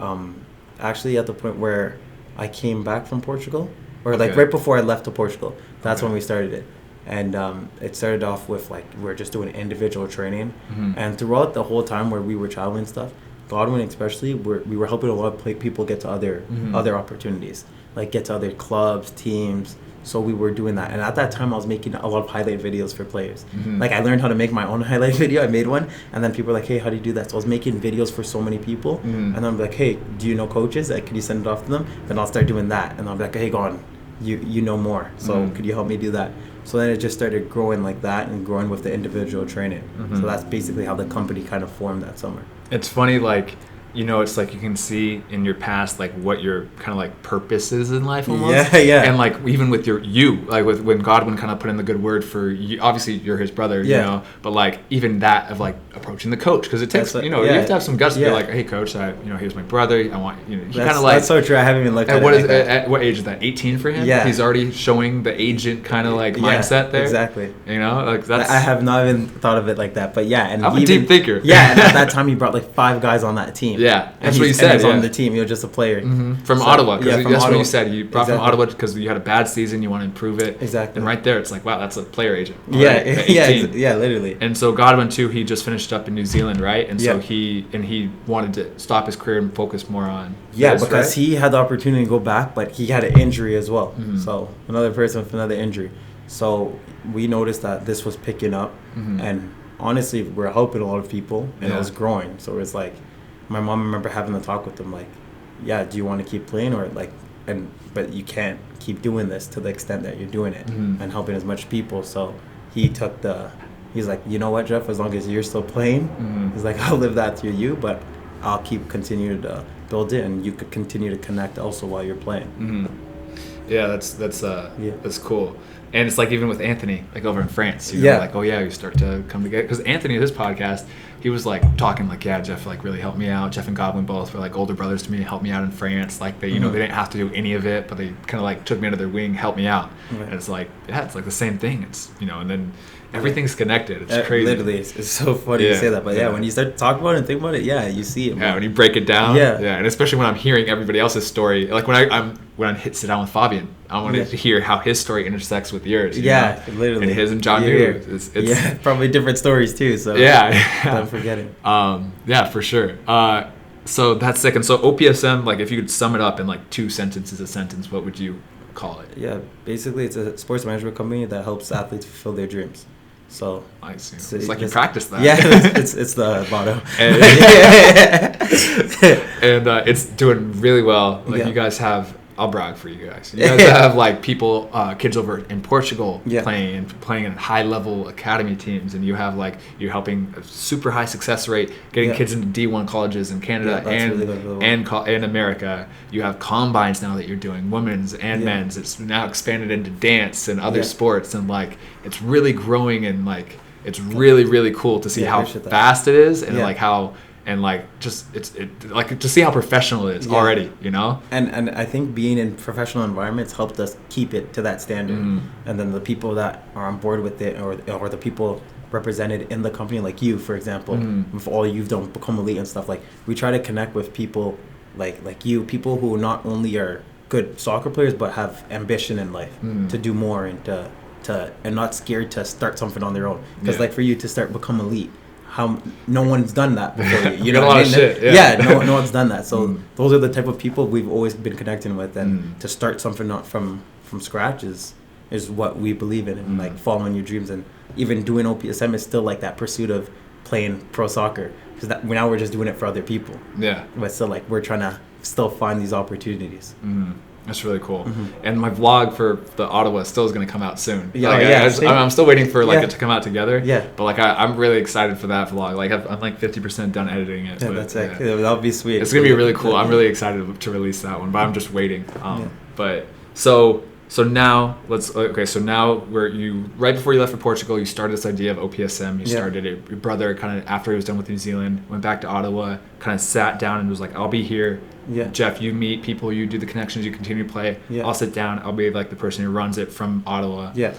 I came back from Portugal, or like right before I left to Portugal. That's when we started it. And it started off with like we were just doing individual training, and throughout the whole time where we were traveling and stuff, Godwin especially, we were helping a lot of people get to other opportunities, like get to other clubs, teams. So we were doing that, and at that time I was making a lot of highlight videos for players. Like I learned how to make my own highlight video. I made one, and then people were like, "Hey, how do you do that?" So I was making videos for so many people, and then I'm like, "Hey, do you know coaches? Like, could you send it off to them?" Then I'll start doing that, and I'll be like, "Hey, Godwin, you know more, so could you help me do that?" So then it just started growing like that, and growing with the individual training. So that's basically how the company kind of formed that summer. It's funny, like, it's like you can see in your past like what your kind of like purpose is in life almost. Yeah. And like even with like with when Godwin kind of put in the good word for you, obviously you're his brother, but like even that of like approaching the coach, because it takes you have to have some guts to be like, hey coach, here's my brother, I want he kind of like, that's so true. I haven't even looked at it. At what age is that? 18 for him? Yeah, he's already showing the agent kind of like mindset there. Exactly. Like that's, I have not even thought of it like that, but and I'm a deep thinker. Yeah, and at that time he brought like 5 guys on that team. Yeah, that's what you said. He was on the team. He was just a player. From Ottawa. That's what you said. You brought from Ottawa because you had a bad season. You want to improve it. Exactly. And right there, it's like, wow, that's a player agent. Yeah, literally. And so Godwin too, he just finished up in New Zealand, right? And so he wanted to stop his career and focus more on because he had the opportunity to go back, but he had an injury as well. So another person with another injury. So we noticed that this was picking up, and honestly, we're helping a lot of people, and it was growing. So it was like, my mom, I remember having the talk with them, like, do you want to keep playing, or like, but you can't keep doing this to the extent that you're doing it and helping as much people. So he's like, you know what, Jeff, as long as you're still playing, he's like, I'll live that through you, but I'll continue to build it, and you could continue to connect also while you're playing. Yeah, that's cool. And it's like even with Anthony, like over in France, like, oh yeah, you start to come together. Because Anthony, his podcast, he was like talking like, yeah, Jeff like really helped me out. Jeff and Godwin both were like older brothers to me, helped me out in France. Like they, they didn't have to do any of it, but they kind of like took me under their wing, helped me out. And it's like, it's like the same thing. It's and then everything's connected. It's crazy. Literally, it's so funny to say that. But when you start to talk about it and think about it, you see it. Yeah, when you break it down. Yeah, and especially when I'm hearing everybody else's story, like when I sit down with Fabian, I want to hear how his story intersects with yours. Literally. And his and John New. It's probably different stories too. So don't forget it. Yeah, for sure. So that's sick. And so OPSM, like if you could sum it up in like 2 sentences, a sentence, what would you call it? Yeah, basically it's a sports management company that helps athletes fulfill their dreams. So I see. It's like you practice that. Yeah, it's the motto. And it's doing really well. Like you guys have, I'll brag for you guys. You guys have like people, kids over in Portugal playing in high level academy teams, and you have like you're helping a super high success rate, getting kids into D1 colleges in Canada and America. You have combines now that you're doing, women's and men's. It's now expanded into dance and other sports, and like it's really growing, and like it's really really cool to see how fast it is, and like how. And like just like to see how professional it is already, And I think being in professional environments helped us keep it to that standard. And then the people that are on board with it, or the people represented in the company, like you, for example, with all you've done, become elite and stuff. Like we try to connect with people like you, people who not only are good soccer players, but have ambition in life to do more and to and not scared to start something on their own. Because like for you to become elite, no one's done that before you. You know what I mean? Shit, no one's done that. So those are the type of people we've always been connecting with, and to start something not from scratch is what we believe in, and like following your dreams, and even doing OPSM is still like that pursuit of playing pro soccer, because now we're just doing it for other people. Yeah. But still, like, we're trying to still find these opportunities. That's really cool. And my vlog for the Ottawa still is going to come out soon. Yeah, like, I'm still waiting for like it to come out together. Yeah. But like I'm really excited for that vlog. Like I'm like 50% done editing it. Yeah, that's it. Yeah. That'll be sweet. It's going to be really cool. I'm really excited to release that one, but I'm just waiting. But so now so now right before you left for Portugal, you started this idea of OPSM. You started it. Your brother kind of, after he was done with New Zealand, went back to Ottawa, kind of sat down and was like, I'll be here. Yeah. Jeff, you meet people, you do the connections, you continue to play. Yeah. I'll sit down. I'll be like the person who runs it from Ottawa. Yeah.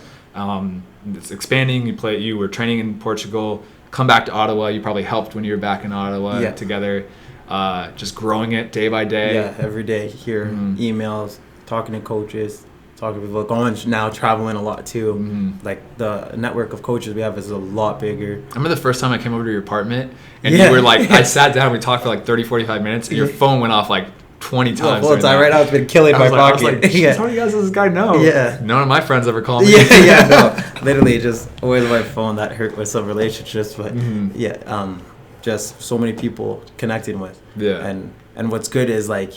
It's expanding. You were training in Portugal. Come back to Ottawa. You probably helped when you were back in Ottawa together. Just growing it day by day. Yeah, every day here, emails, talking to coaches, talking to people, going now traveling a lot too. Like the network of coaches we have is a lot bigger. I remember the first time I came over to your apartment and you were like, I sat down, we talked for like 30-45 minutes and your phone went off like 20 times. Well, it's all right now. It's been killing my pocket. I was like, how many guys does this guy know? Yeah. None of my friends ever call me. No. Literally just always my phone that hurt with some relationships, but just so many people connecting with. Yeah. And what's good is like,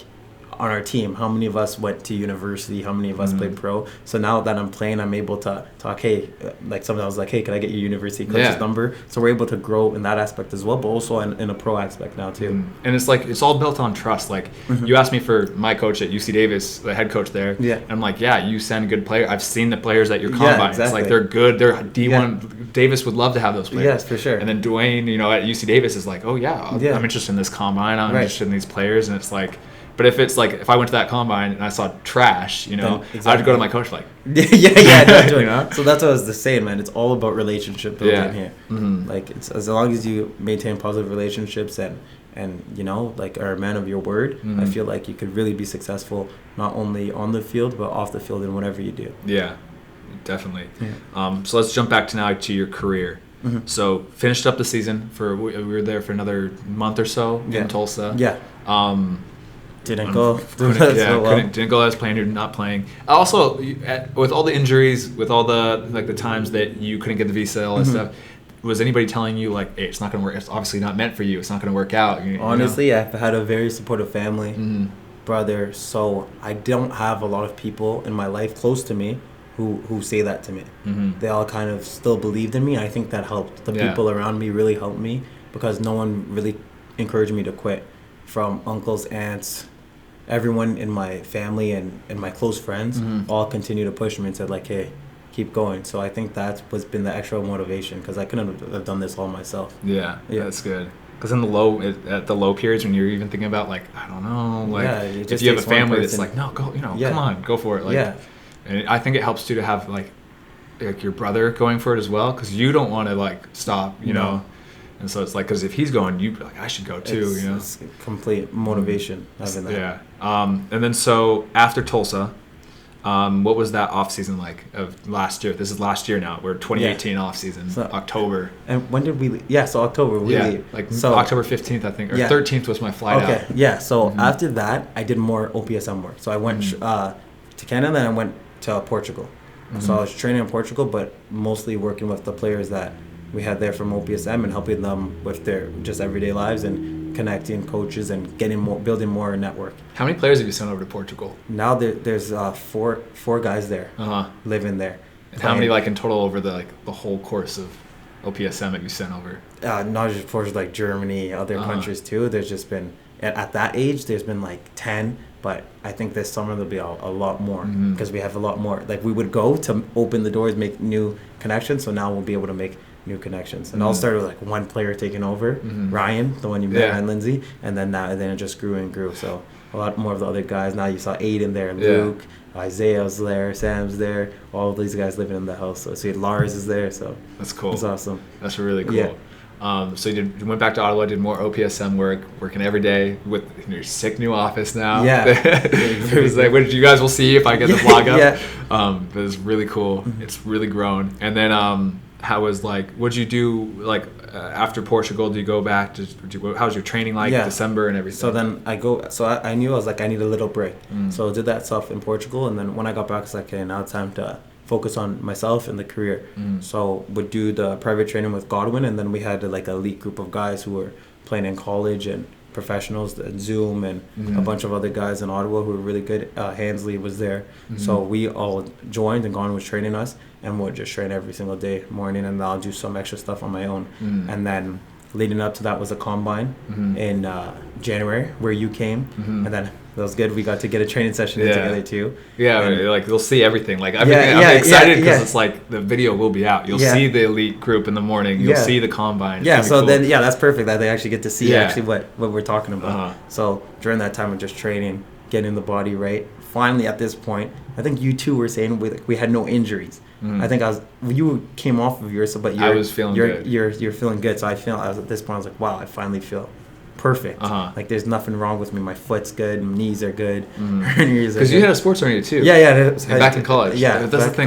on our team, how many of us went to university, how many of us played pro. So now that I'm playing, I'm able to talk, hey, like sometimes I was like, hey, can I get your university coach's number? So we're able to grow in that aspect as well, but also in a pro aspect now too. And it's like, it's all built on trust. Like you asked me for my coach at UC Davis, the head coach there. Yeah. And I'm like, yeah, you send good players. I've seen the players at your combine. Yeah, exactly. It's like, they're good. They're D1. Yeah. Davis would love to have those players. Yes, for sure. And then Dwayne, at UC Davis is like, oh yeah, I'm interested in this combine. I'm interested in these players. And it's like, but if it's like, if I went to that combine and I saw trash, I'd go to my coach like, So that's what I was saying, man. It's all about relationship building here. Like, it's as long as you maintain positive relationships and like are a man of your word, I feel like you could really be successful not only on the field but off the field in whatever you do. Yeah, definitely. So let's jump back to your career. So finished up the season we were there for another month or so in Tulsa. Didn't go. Didn't go as planned. You're not playing. Also, with all the injuries, with all the the times that you couldn't get the visa, all that stuff, was anybody telling you like, hey, it's not going to work? It's obviously not meant for you. It's not going to work out. Honestly, I've had a very supportive family, brother. So I don't have a lot of people in my life close to me who say that to me. They all kind of still believed in me. I think that helped. The people around me really helped me because no one really encouraged me to quit. From uncles, aunts, everyone in my family and my close friends all continue to push me and said like, hey, keep going. So I think that's what's been the extra motivation because I couldn't have done this all myself. Yeah, that's good. Because in at the low periods when you're even thinking about like, I don't know, like if you have a family that's like, no, go, come on, go for it. Like, and I think it helps too to have like your brother going for it as well because you don't want to like stop, know. And so it's like, because if he's going, you'd be like, I should go too, It's complete motivation having that. Yeah. And then so after Tulsa, what was that off season like of last year? This is last year now. We're 2018 off season, so, October. And when did we leave? Yeah, so October we leave. So October 15th, I think, or 13th was my flight out. Okay, yeah. So after that, I did more OPSM work. So I went to Canada and I went to Portugal. So I was training in Portugal, but mostly working with the players that we had there from OPSM and helping them with their just everyday lives and connecting coaches and building more network. How many players have you sent over to Portugal? Now there's four guys there living there. And how many like in total over the whole course of OPSM that you sent over? Not just Portugal, like Germany, other countries too. There's just been at that age there's been like 10. But I think this summer there'll be a lot more because we have a lot more. Like we would go to open the doors, make new connections. So now we'll be able to make new connections. And all started with like one player taking over, Ryan, the one you met, Ryan Lindsay, and then it just grew and grew. So a lot more of the other guys. Now you saw Aiden there, Luke, Isaiah's there, Sam's there. All of these guys living in the house. So you see Lars is there. So that's cool. It's awesome. That's really cool. Yeah. So you went back to Ottawa, did more OPSM work, working every day with your sick new office now. Yeah. It was like, which you guys will see if I get the vlog up. Yeah. But it's really cool. It's really grown. And then how was like, what'd you do like after Portugal? Do you go back? How's your training like? December and everything? So then I knew I was like, I need a little break. So I did that stuff in Portugal. And then when I got back, it's like, okay, now it's time to focus on myself and the career. So would do the private training with Godwin, and then we had like an elite group of guys who were playing in college and professionals at Zoom, and a bunch of other guys in Ottawa who were really good. Hansley was there. So we all joined, and Godwin was training us, and we'll just train every single day morning, and I'll do some extra stuff on my own. And then leading up to that was a combine in January where you came, and then that was good. We got to get a training session together too. Yeah, like you'll see everything. Like I'm excited because it's like the video will be out. You'll see the elite group in the morning. You'll see the combine. Yeah, so cool. Then that's perfect that they actually get to see actually what we're talking about. So during that time of just training, getting the body right. Finally, at this point, I think you two were saying we had no injuries. I think you came off of yours, but I was feeling good. You're feeling good. So I was at this point, I was like, wow, I finally feel perfect. Like there's nothing wrong with me. My foot's good, my knees are good, because you had a sports hernia too. Yeah. Back in college. Yeah, that's the thing.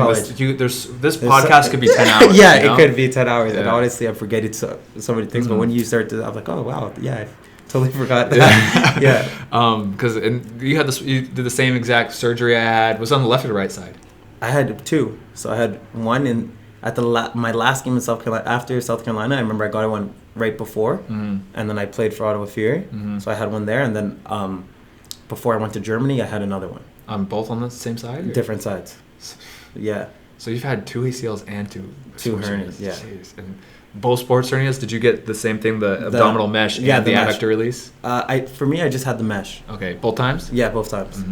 This podcast could be 10 hours. Yeah, it could be 10 hours. And honestly, I'm forgetting so many things. But when you start to, I'm like, oh wow, I totally forgot that. Because you did the same exact surgery I had. Was it on the left or the right side? I had two. So I had one at my last game in South Carolina. After South Carolina, I remember I got one right before, and then I played for Ottawa Fury. So I had one there, and then before I went to Germany, I had another one. Both on the same side? Or? Different sides. Yeah. So you've had two ACLs and two hernias. Yeah. Jeez. And both sports hernias, did you get the same thing, the abdominal mesh and the adductor release? For me, I just had the mesh. Okay, both times? Yeah, both times.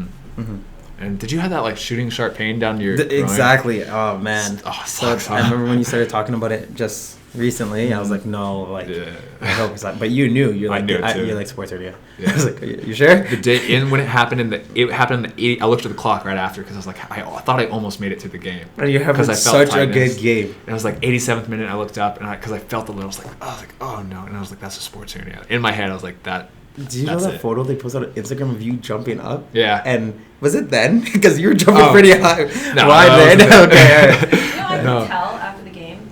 And did you have that like shooting sharp pain down to your groin? Exactly. Oh man. Sucks, I remember when you started talking about it just recently. I was like, no, like I hope it's not. But you knew. You're like, you're like sports hernia. Yeah. I was like, you sure? The day when it happened in the 80. I looked at the clock right after because I was like, I thought I almost made it to the game. And you're having such a good game. And it was like 87th minute. I looked up and because I felt a little. I was like, oh no. And I was like, that's a sports hernia. In my head, I was like, that. Do you know that photo they posted on Instagram of you jumping up? Yeah. And was it then? Because you were jumping pretty high. No, why then? Okay. You know, I could tell after the game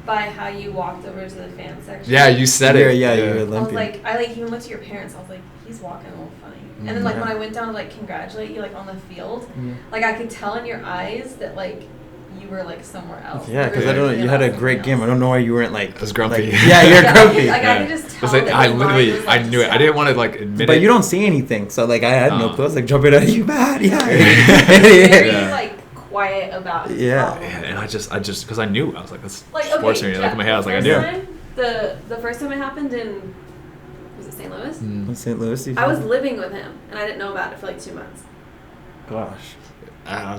by how you walked over to the fan section. Yeah, you said it. Yeah, you were limping. I was like, I even went to your parents. I was like, he's walking a little funny. And then like when I went down to like congratulate you like on the field, like I could tell in your eyes that like you were like somewhere else. Yeah, because I don't know. You had a great game. I don't know why you weren't like. I was grumpy. Like, yeah, you're grumpy. Like I could just tell. Like, I knew it. I didn't want to like admit it. But you don't see anything, so like I had no clue. I was like jumping at you bad. Very like quiet about it. Yeah, and I just because I knew I was like that's sports hernia. Like in my head, I was like I knew. The first time it happened in was it St. Louis? St. Louis. I was living with him, and I didn't know about it for like 2 months. Gosh.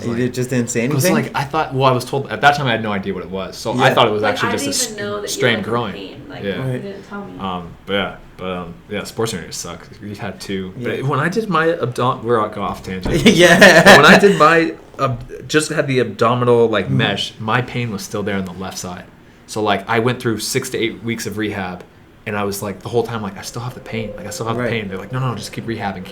You just didn't say anything? It was like, I thought, I was told, at that time I had no idea what it was. So I thought it was actually just a strained groin. Like, you didn't tell me. Sports hernias suck. We had two. Yeah. But when I did my we're off tangent. Yeah. When I did my, just had the abdominal like mesh, my pain was still there on the left side. So like I went through 6 to 8 weeks of rehab. And I was like, the whole time, like, I still have the pain. Like, I still have the pain. They're like, no, just keep rehabbing.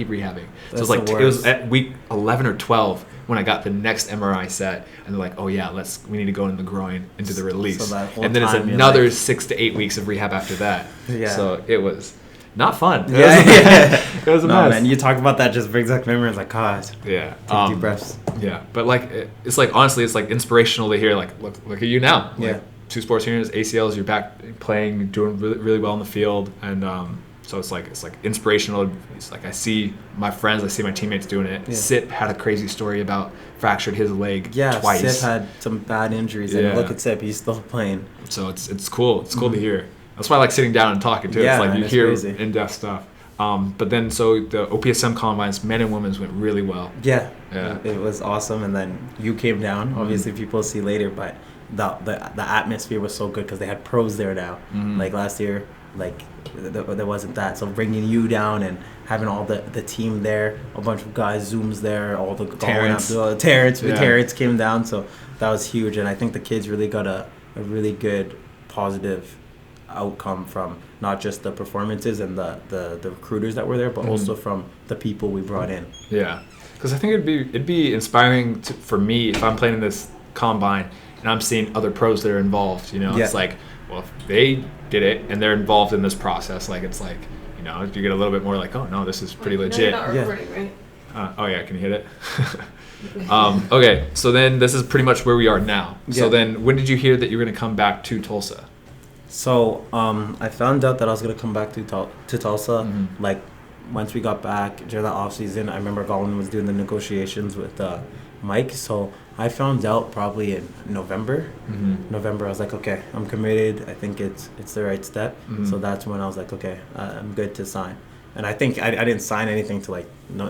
So it was like, it was at week 11 or 12 when I got the next MRI set. And they're like, oh, yeah, we need to go in the groin and do the release. So and then it's another 6 to 8 weeks of rehab after that. Yeah. So it was not fun. It was a mess. Man, you talk about that just brings back memories. Like, God. Yeah. Take deep breaths. Yeah. But, like, it's like, honestly, it's like inspirational to hear, like, look at you now. Yeah. 2 sports hernias, ACLs, you're back playing, doing really, really well in the field, and so it's like inspirational. It's like I see my friends, I see my teammates doing it. Yeah. Sip had a crazy story about fractured his leg twice. Sip had some bad injuries, and look at Sip, he's still playing. So it's cool. It's cool to hear. That's why I like sitting down and talking too. Yeah, it's like you hear crazy. In-depth stuff. But then so the OPSM combines, men and women's went really well. Yeah. It was awesome, and then you came down. Obviously, people see later, but. The atmosphere was so good because they had pros there now. Like last year, like there wasn't that. So bringing you down and having all the team there, a bunch of guys, Zooms there, all the Terrence came down. So that was huge, and I think the kids really got a really good positive outcome from not just the performances and the recruiters that were there, but also from the people we brought in. Yeah, because I think it'd be inspiring for me if I'm playing in this combine and I'm seeing other pros that are involved. You know, it's like, well, if they did it and they're involved in this process, like it's like, you know, you get a little bit more like, oh no, this is pretty legit. No, you're not recording, right? Oh yeah, can you hit it? Okay, so then this is pretty much where we are now. So then when did you hear that you were going to come back to Tulsa? So I found out that I was going to come back to Tulsa, like once we got back during the off season. I remember Colin was doing the negotiations with Mike, so I found out probably in November. November, I was like, okay, I'm committed. I think it's the right step. So that's when I was like, okay, I'm good to sign. And I think I didn't sign anything till like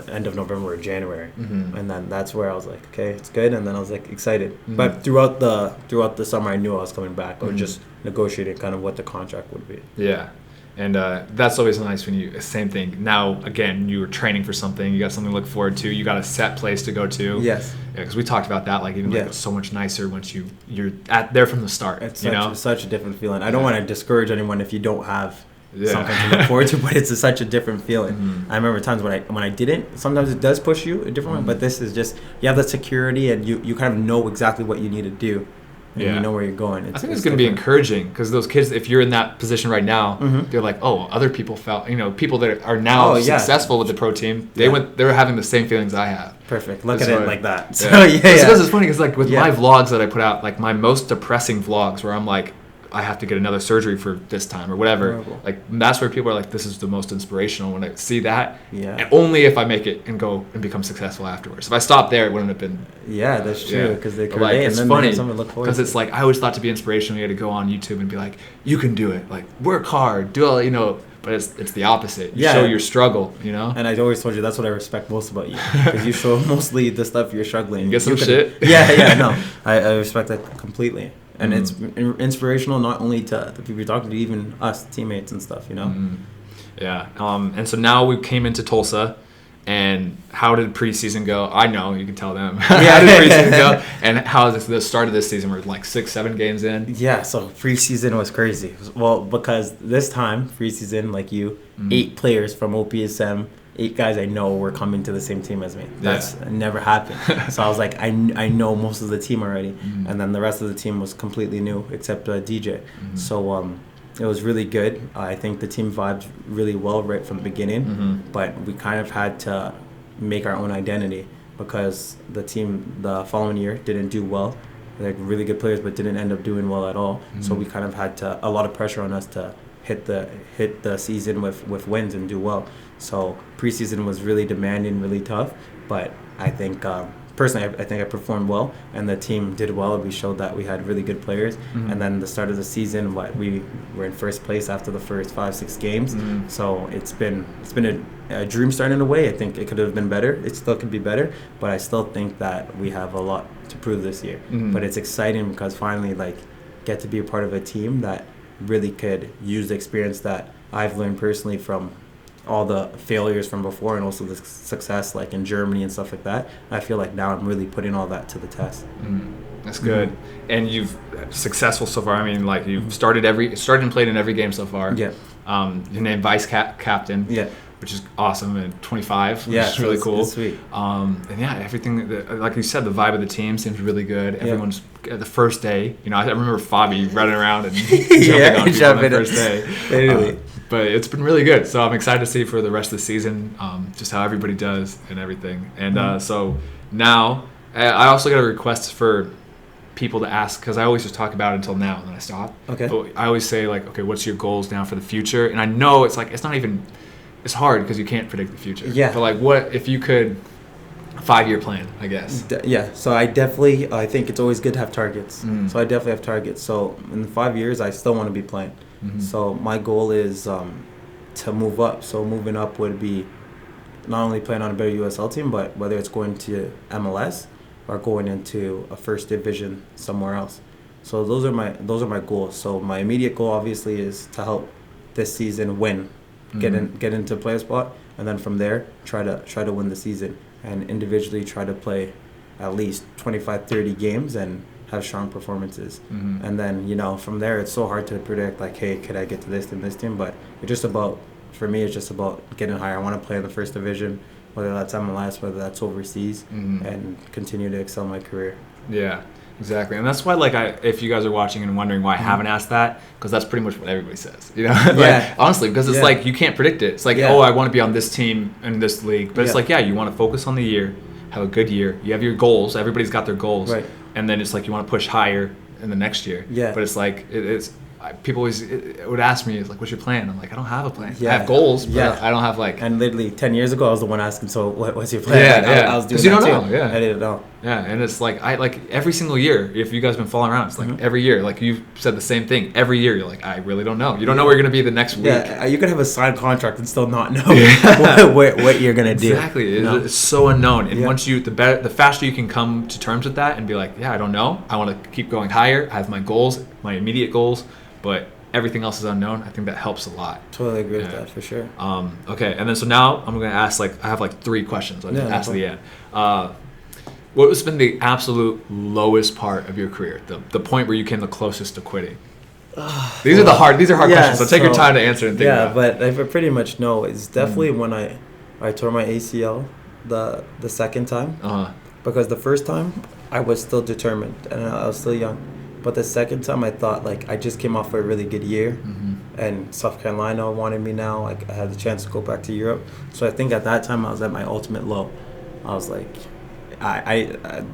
end of November or January, and then that's where I was like, okay, it's good. And then I was like excited. But throughout the summer, I knew I was coming back. I was just negotiating kind of what the contract would be. Yeah. And that's always nice when you, same thing. Now, again, you were training for something. You got something to look forward to. You got a set place to go to. Yes. Yeah, because we talked about that. Like, even like, it's so much nicer once you're there from the start. It's such a different feeling. I don't want to discourage anyone if you don't have something to look forward to, but it's such a different feeling. I remember times when I didn't. Sometimes it does push you a different way, but this is just, you have the security and you kind of know exactly what you need to do. And you know where you're going. I think it's going to be encouraging because those kids, if you're in that position right now, they're like, oh, other people felt, people that are now successful with the pro team, they were having the same feelings I have. Perfect. Look at it like that. So, Because it's funny because like with my vlogs that I put out, like my most depressing vlogs where I'm like, I have to get another surgery for this time or whatever. Horrible. Like that's where people are like, this is the most inspirational when I see that. Yeah. And only if I make it and go and become successful afterwards. If I stopped there, it wouldn't have been. Yeah, that's true. Because they like it's funny because it's like I always thought to be inspirational, you had to go on YouTube and be like, you can do it. Like work hard, do all But it's the opposite. You show your struggle, And I always told you that's what I respect most about you, because you show mostly the stuff you're struggling. Get some shit. No, I respect that completely. And it's inspirational not only to the people you're talking to, even us teammates and stuff, Yeah. And so now we came into Tulsa, and how did preseason go? I know you can tell them. How did preseason go? And how is the start of this season? We're like 6-7 games in. Yeah. So preseason was crazy. Well, because this time preseason, like 8 players from OPSM. 8 guys I know were coming to the same team as me. That's never happened. So I was like, I know most of the team already, and then the rest of the team was completely new except DJ. So it was really good. I think the team vibed really well right from the beginning, but we kind of had to make our own identity because the team the following year didn't do well. Like really good players, but didn't end up doing well at all. So we kind of had a lot of pressure on us to hit the season with wins and do well. So preseason was really demanding, really tough, but I think personally I think I performed well and the team did well. We showed that we had really good players, and then the start of the season, we were in first place after the first 5-6 games. So it's been a dream start in a way. I think it could have been better. It still could be better, but I still think that we have a lot to prove this year. But it's exciting because finally get to be a part of a team that really could use the experience that I've learned personally from all the failures from before and also the success like in Germany and stuff like that. I feel like now I'm really putting all that to the test. That's good. And you've successful so far. I mean, like you've started and played in every game so far. Yeah. You're named vice captain. Yeah. Which is awesome, and 25, which is really cool. It's sweet. And everything, like you said, the vibe of the team seems really good. Everyone's the first day. I remember Fabi running around and jumping on people on the first day. But it's been really good. So I'm excited to see for the rest of the season just how everybody does and everything. And so now I also got a request for people to ask, because I always just talk about it until now and then I stop. Okay. But I always say like, okay, what's your goals now for the future? And I know it's like it's hard because you can't predict the future. Yeah. But like, what if you could 5-year plan, I guess? So I think it's always good to have targets. So I definitely have targets. So in 5 years, I still want to be playing. So my goal is to move up. So moving up would be not only playing on a better USL team, but whether it's going to MLS or going into a first division somewhere else. So those are my goals. So my immediate goal obviously is to help this season win. Get into play spot, and then from there try to win the season, and individually try to play at least 25-30 games and have strong performances. And then, you know, from there, it's so hard to predict, like, hey, could I get to this team, this team? But it's just about, for me, it's just about getting higher. I want to play in the first division, whether that's MLS, whether that's overseas, and continue to excel my career. Yeah. Exactly, and that's why, like, if you guys are watching and wondering why I haven't asked that, because that's pretty much what everybody says, you know. Like, honestly, because it's like you can't predict it. It's like, oh, I want to be on this team in this league, but it's like, you want to focus on the year, have a good year. You have your goals. Everybody's got their goals, right? And then it's like you want to push higher in the next year. Yeah. But it's like it's people always would ask me, it's like, what's your plan? I'm like, I don't have a plan. I have goals, but I don't have like. And literally 10 years ago, I was the one asking, so what's your plan? I was doing that too. I didn't know. Yeah, and it's like every single year, if you guys have been following around, it's like every year, like you've said the same thing. Every year, you're like, I really don't know. You don't know where you're gonna be the next week. Yeah, you could have a signed contract and still not know what you're gonna do. Exactly, it's so unknown. And once the faster you can come to terms with that and be like, I don't know. I want to keep going higher. I have my goals, my immediate goals, but everything else is unknown. I think that helps a lot. Totally agree with that, for sure. Okay, and then so now I'm gonna ask, like, I have like 3 questions. I'll just ask at the end. What has been the absolute lowest part of your career? The point where you came the closest to quitting? These are hard questions, so take your time to answer and think about it. But I pretty much know. It's definitely when I tore my ACL the second time. Because the first time, I was still determined, and I was still young. But the second time, I thought, like, I just came off a really good year, and South Carolina wanted me now. Like, I had the chance to go back to Europe. So I think at that time, I was at my ultimate low. I was like,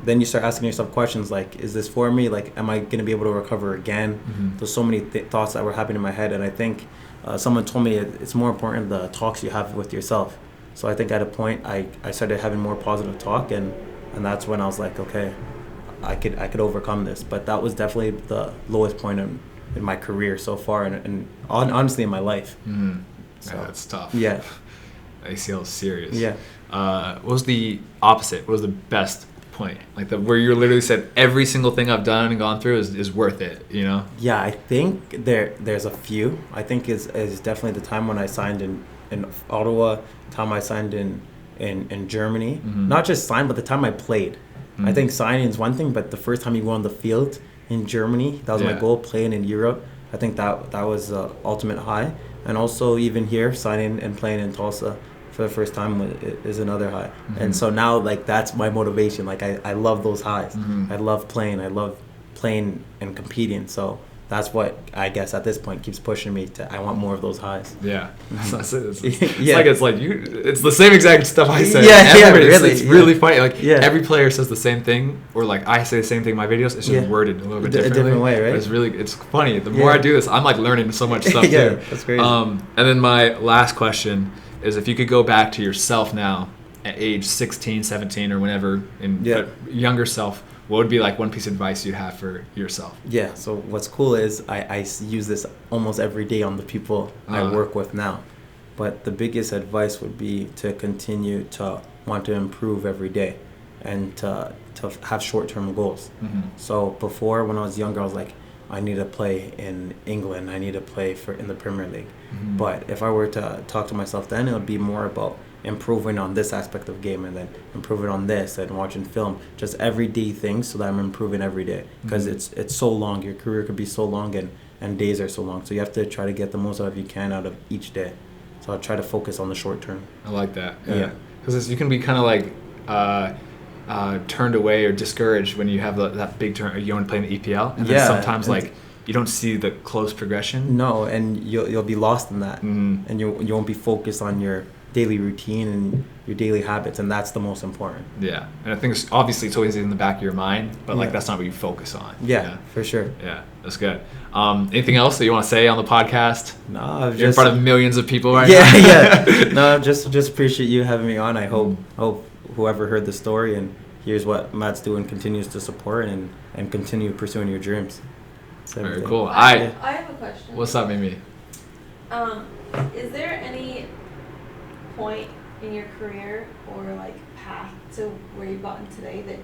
then you start asking yourself questions like, is this for me? Like, am I going to be able to recover again? There's so many thoughts that were happening in my head. And I think someone told me it's more important the talks you have with yourself. So I think at a point, I started having more positive talk, and that's when I was like, okay, I could overcome this. But that was definitely the lowest point in my career so far, and honestly in my life. So, that's tough. Yeah. ACL is serious. Yeah. What was the opposite? What was the best point? Like where you literally said every single thing I've done and gone through is worth it, you know? Yeah, I think there's a few. I think is definitely the time when I signed in Ottawa, time I signed in Germany. Not just signed, but the time I played. I think signing is one thing, but the first time you go on the field in Germany, that was my goal, playing in Europe. I think that was the ultimate high. And also even here, signing and playing in Tulsa for the first time is another high. And so now, like, that's my motivation. Like, I love those highs. I love playing. I love playing and competing. So that's what, I guess, at this point keeps pushing me to, I want more of those highs. Yeah. It's the same exact stuff I say. Really. It's really funny. Like, every player says the same thing, or like I say the same thing in my videos. It's just worded a little bit differently. A different way, right? But it's funny. The more I do this, I'm like learning so much stuff too. That's crazy. And then my last question is, if you could go back to yourself now at age 16, 17, or whenever, younger self, what would be like one piece of advice you'd have for yourself? Yeah, so what's cool is I use this almost every day on the people I work with now. But the biggest advice would be to continue to want to improve every day and to have short-term goals. So before, when I was younger, I was like, I need to play in England. I need to play in the Premier League. But if I were to talk to myself then, it would be more about improving on this aspect of game, and then improving on this, and watching film, just everyday things, so that I'm improving every day, because it's so long. Your career could be so long, and days are so long, so you have to try to get the most out of you can out of each day. So I'll try to focus on the short term. I like that. Yeah, because you can be kind of like turned away or discouraged when you have that big turn. You want to play in the EPL, and then sometimes like you don't see the close progression. No, and you'll be lost in that, and you won't be focused on your daily routine and your daily habits, and that's the most important. Yeah, and I think it's always in the back of your mind, but like that's not what you focus on. Yeah, for sure. Yeah, that's good. Anything else that you want to say on the podcast? No, you're in front of millions of people right now. Yeah. No, just appreciate you having me on. I hope whoever heard the story and hears what Matt's doing continues to support and continue pursuing your dreams. Very cool. I have a question. What's up, Mimi? Is there any point in your career or like path to where you've gotten today that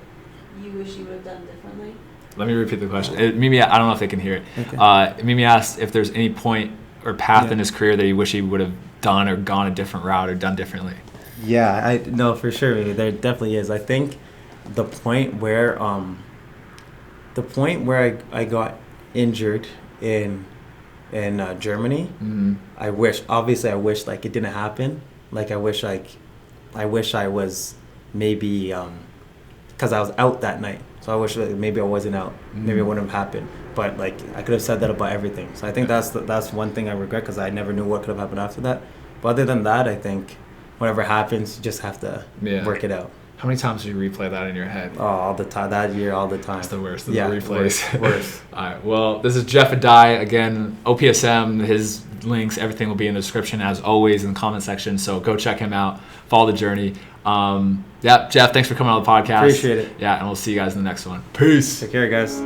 you wish you would have done differently? Let me repeat the question. Mimi, I don't know if they can hear it. Okay. Mimi asked if there's any point or path in his career that he wish he would have done or gone a different route or done differently. Yeah, I know for sure. There definitely is. I think the point where The point where I got injured in Germany, I wish like it didn't happen. Like I wish I was maybe because I was out that night. So I wish like, maybe I wasn't out. Maybe it wouldn't have happened. But like I could have said that about everything. So I think that's one thing I regret because I never knew what could have happened after that. But other than that, I think whatever happens, you just have to work it out. How many times do you replay that in your head? Oh, all the time. That year, all the time. It's the worst. The replays. Worst. All right. Well, this is Jeff Addai. Again, OPSM, his links, everything will be in the description as always in the comment section. So go check him out. Follow the journey. Jeff, thanks for coming on the podcast. Appreciate it. Yeah, and we'll see you guys in the next one. Peace. Take care, guys.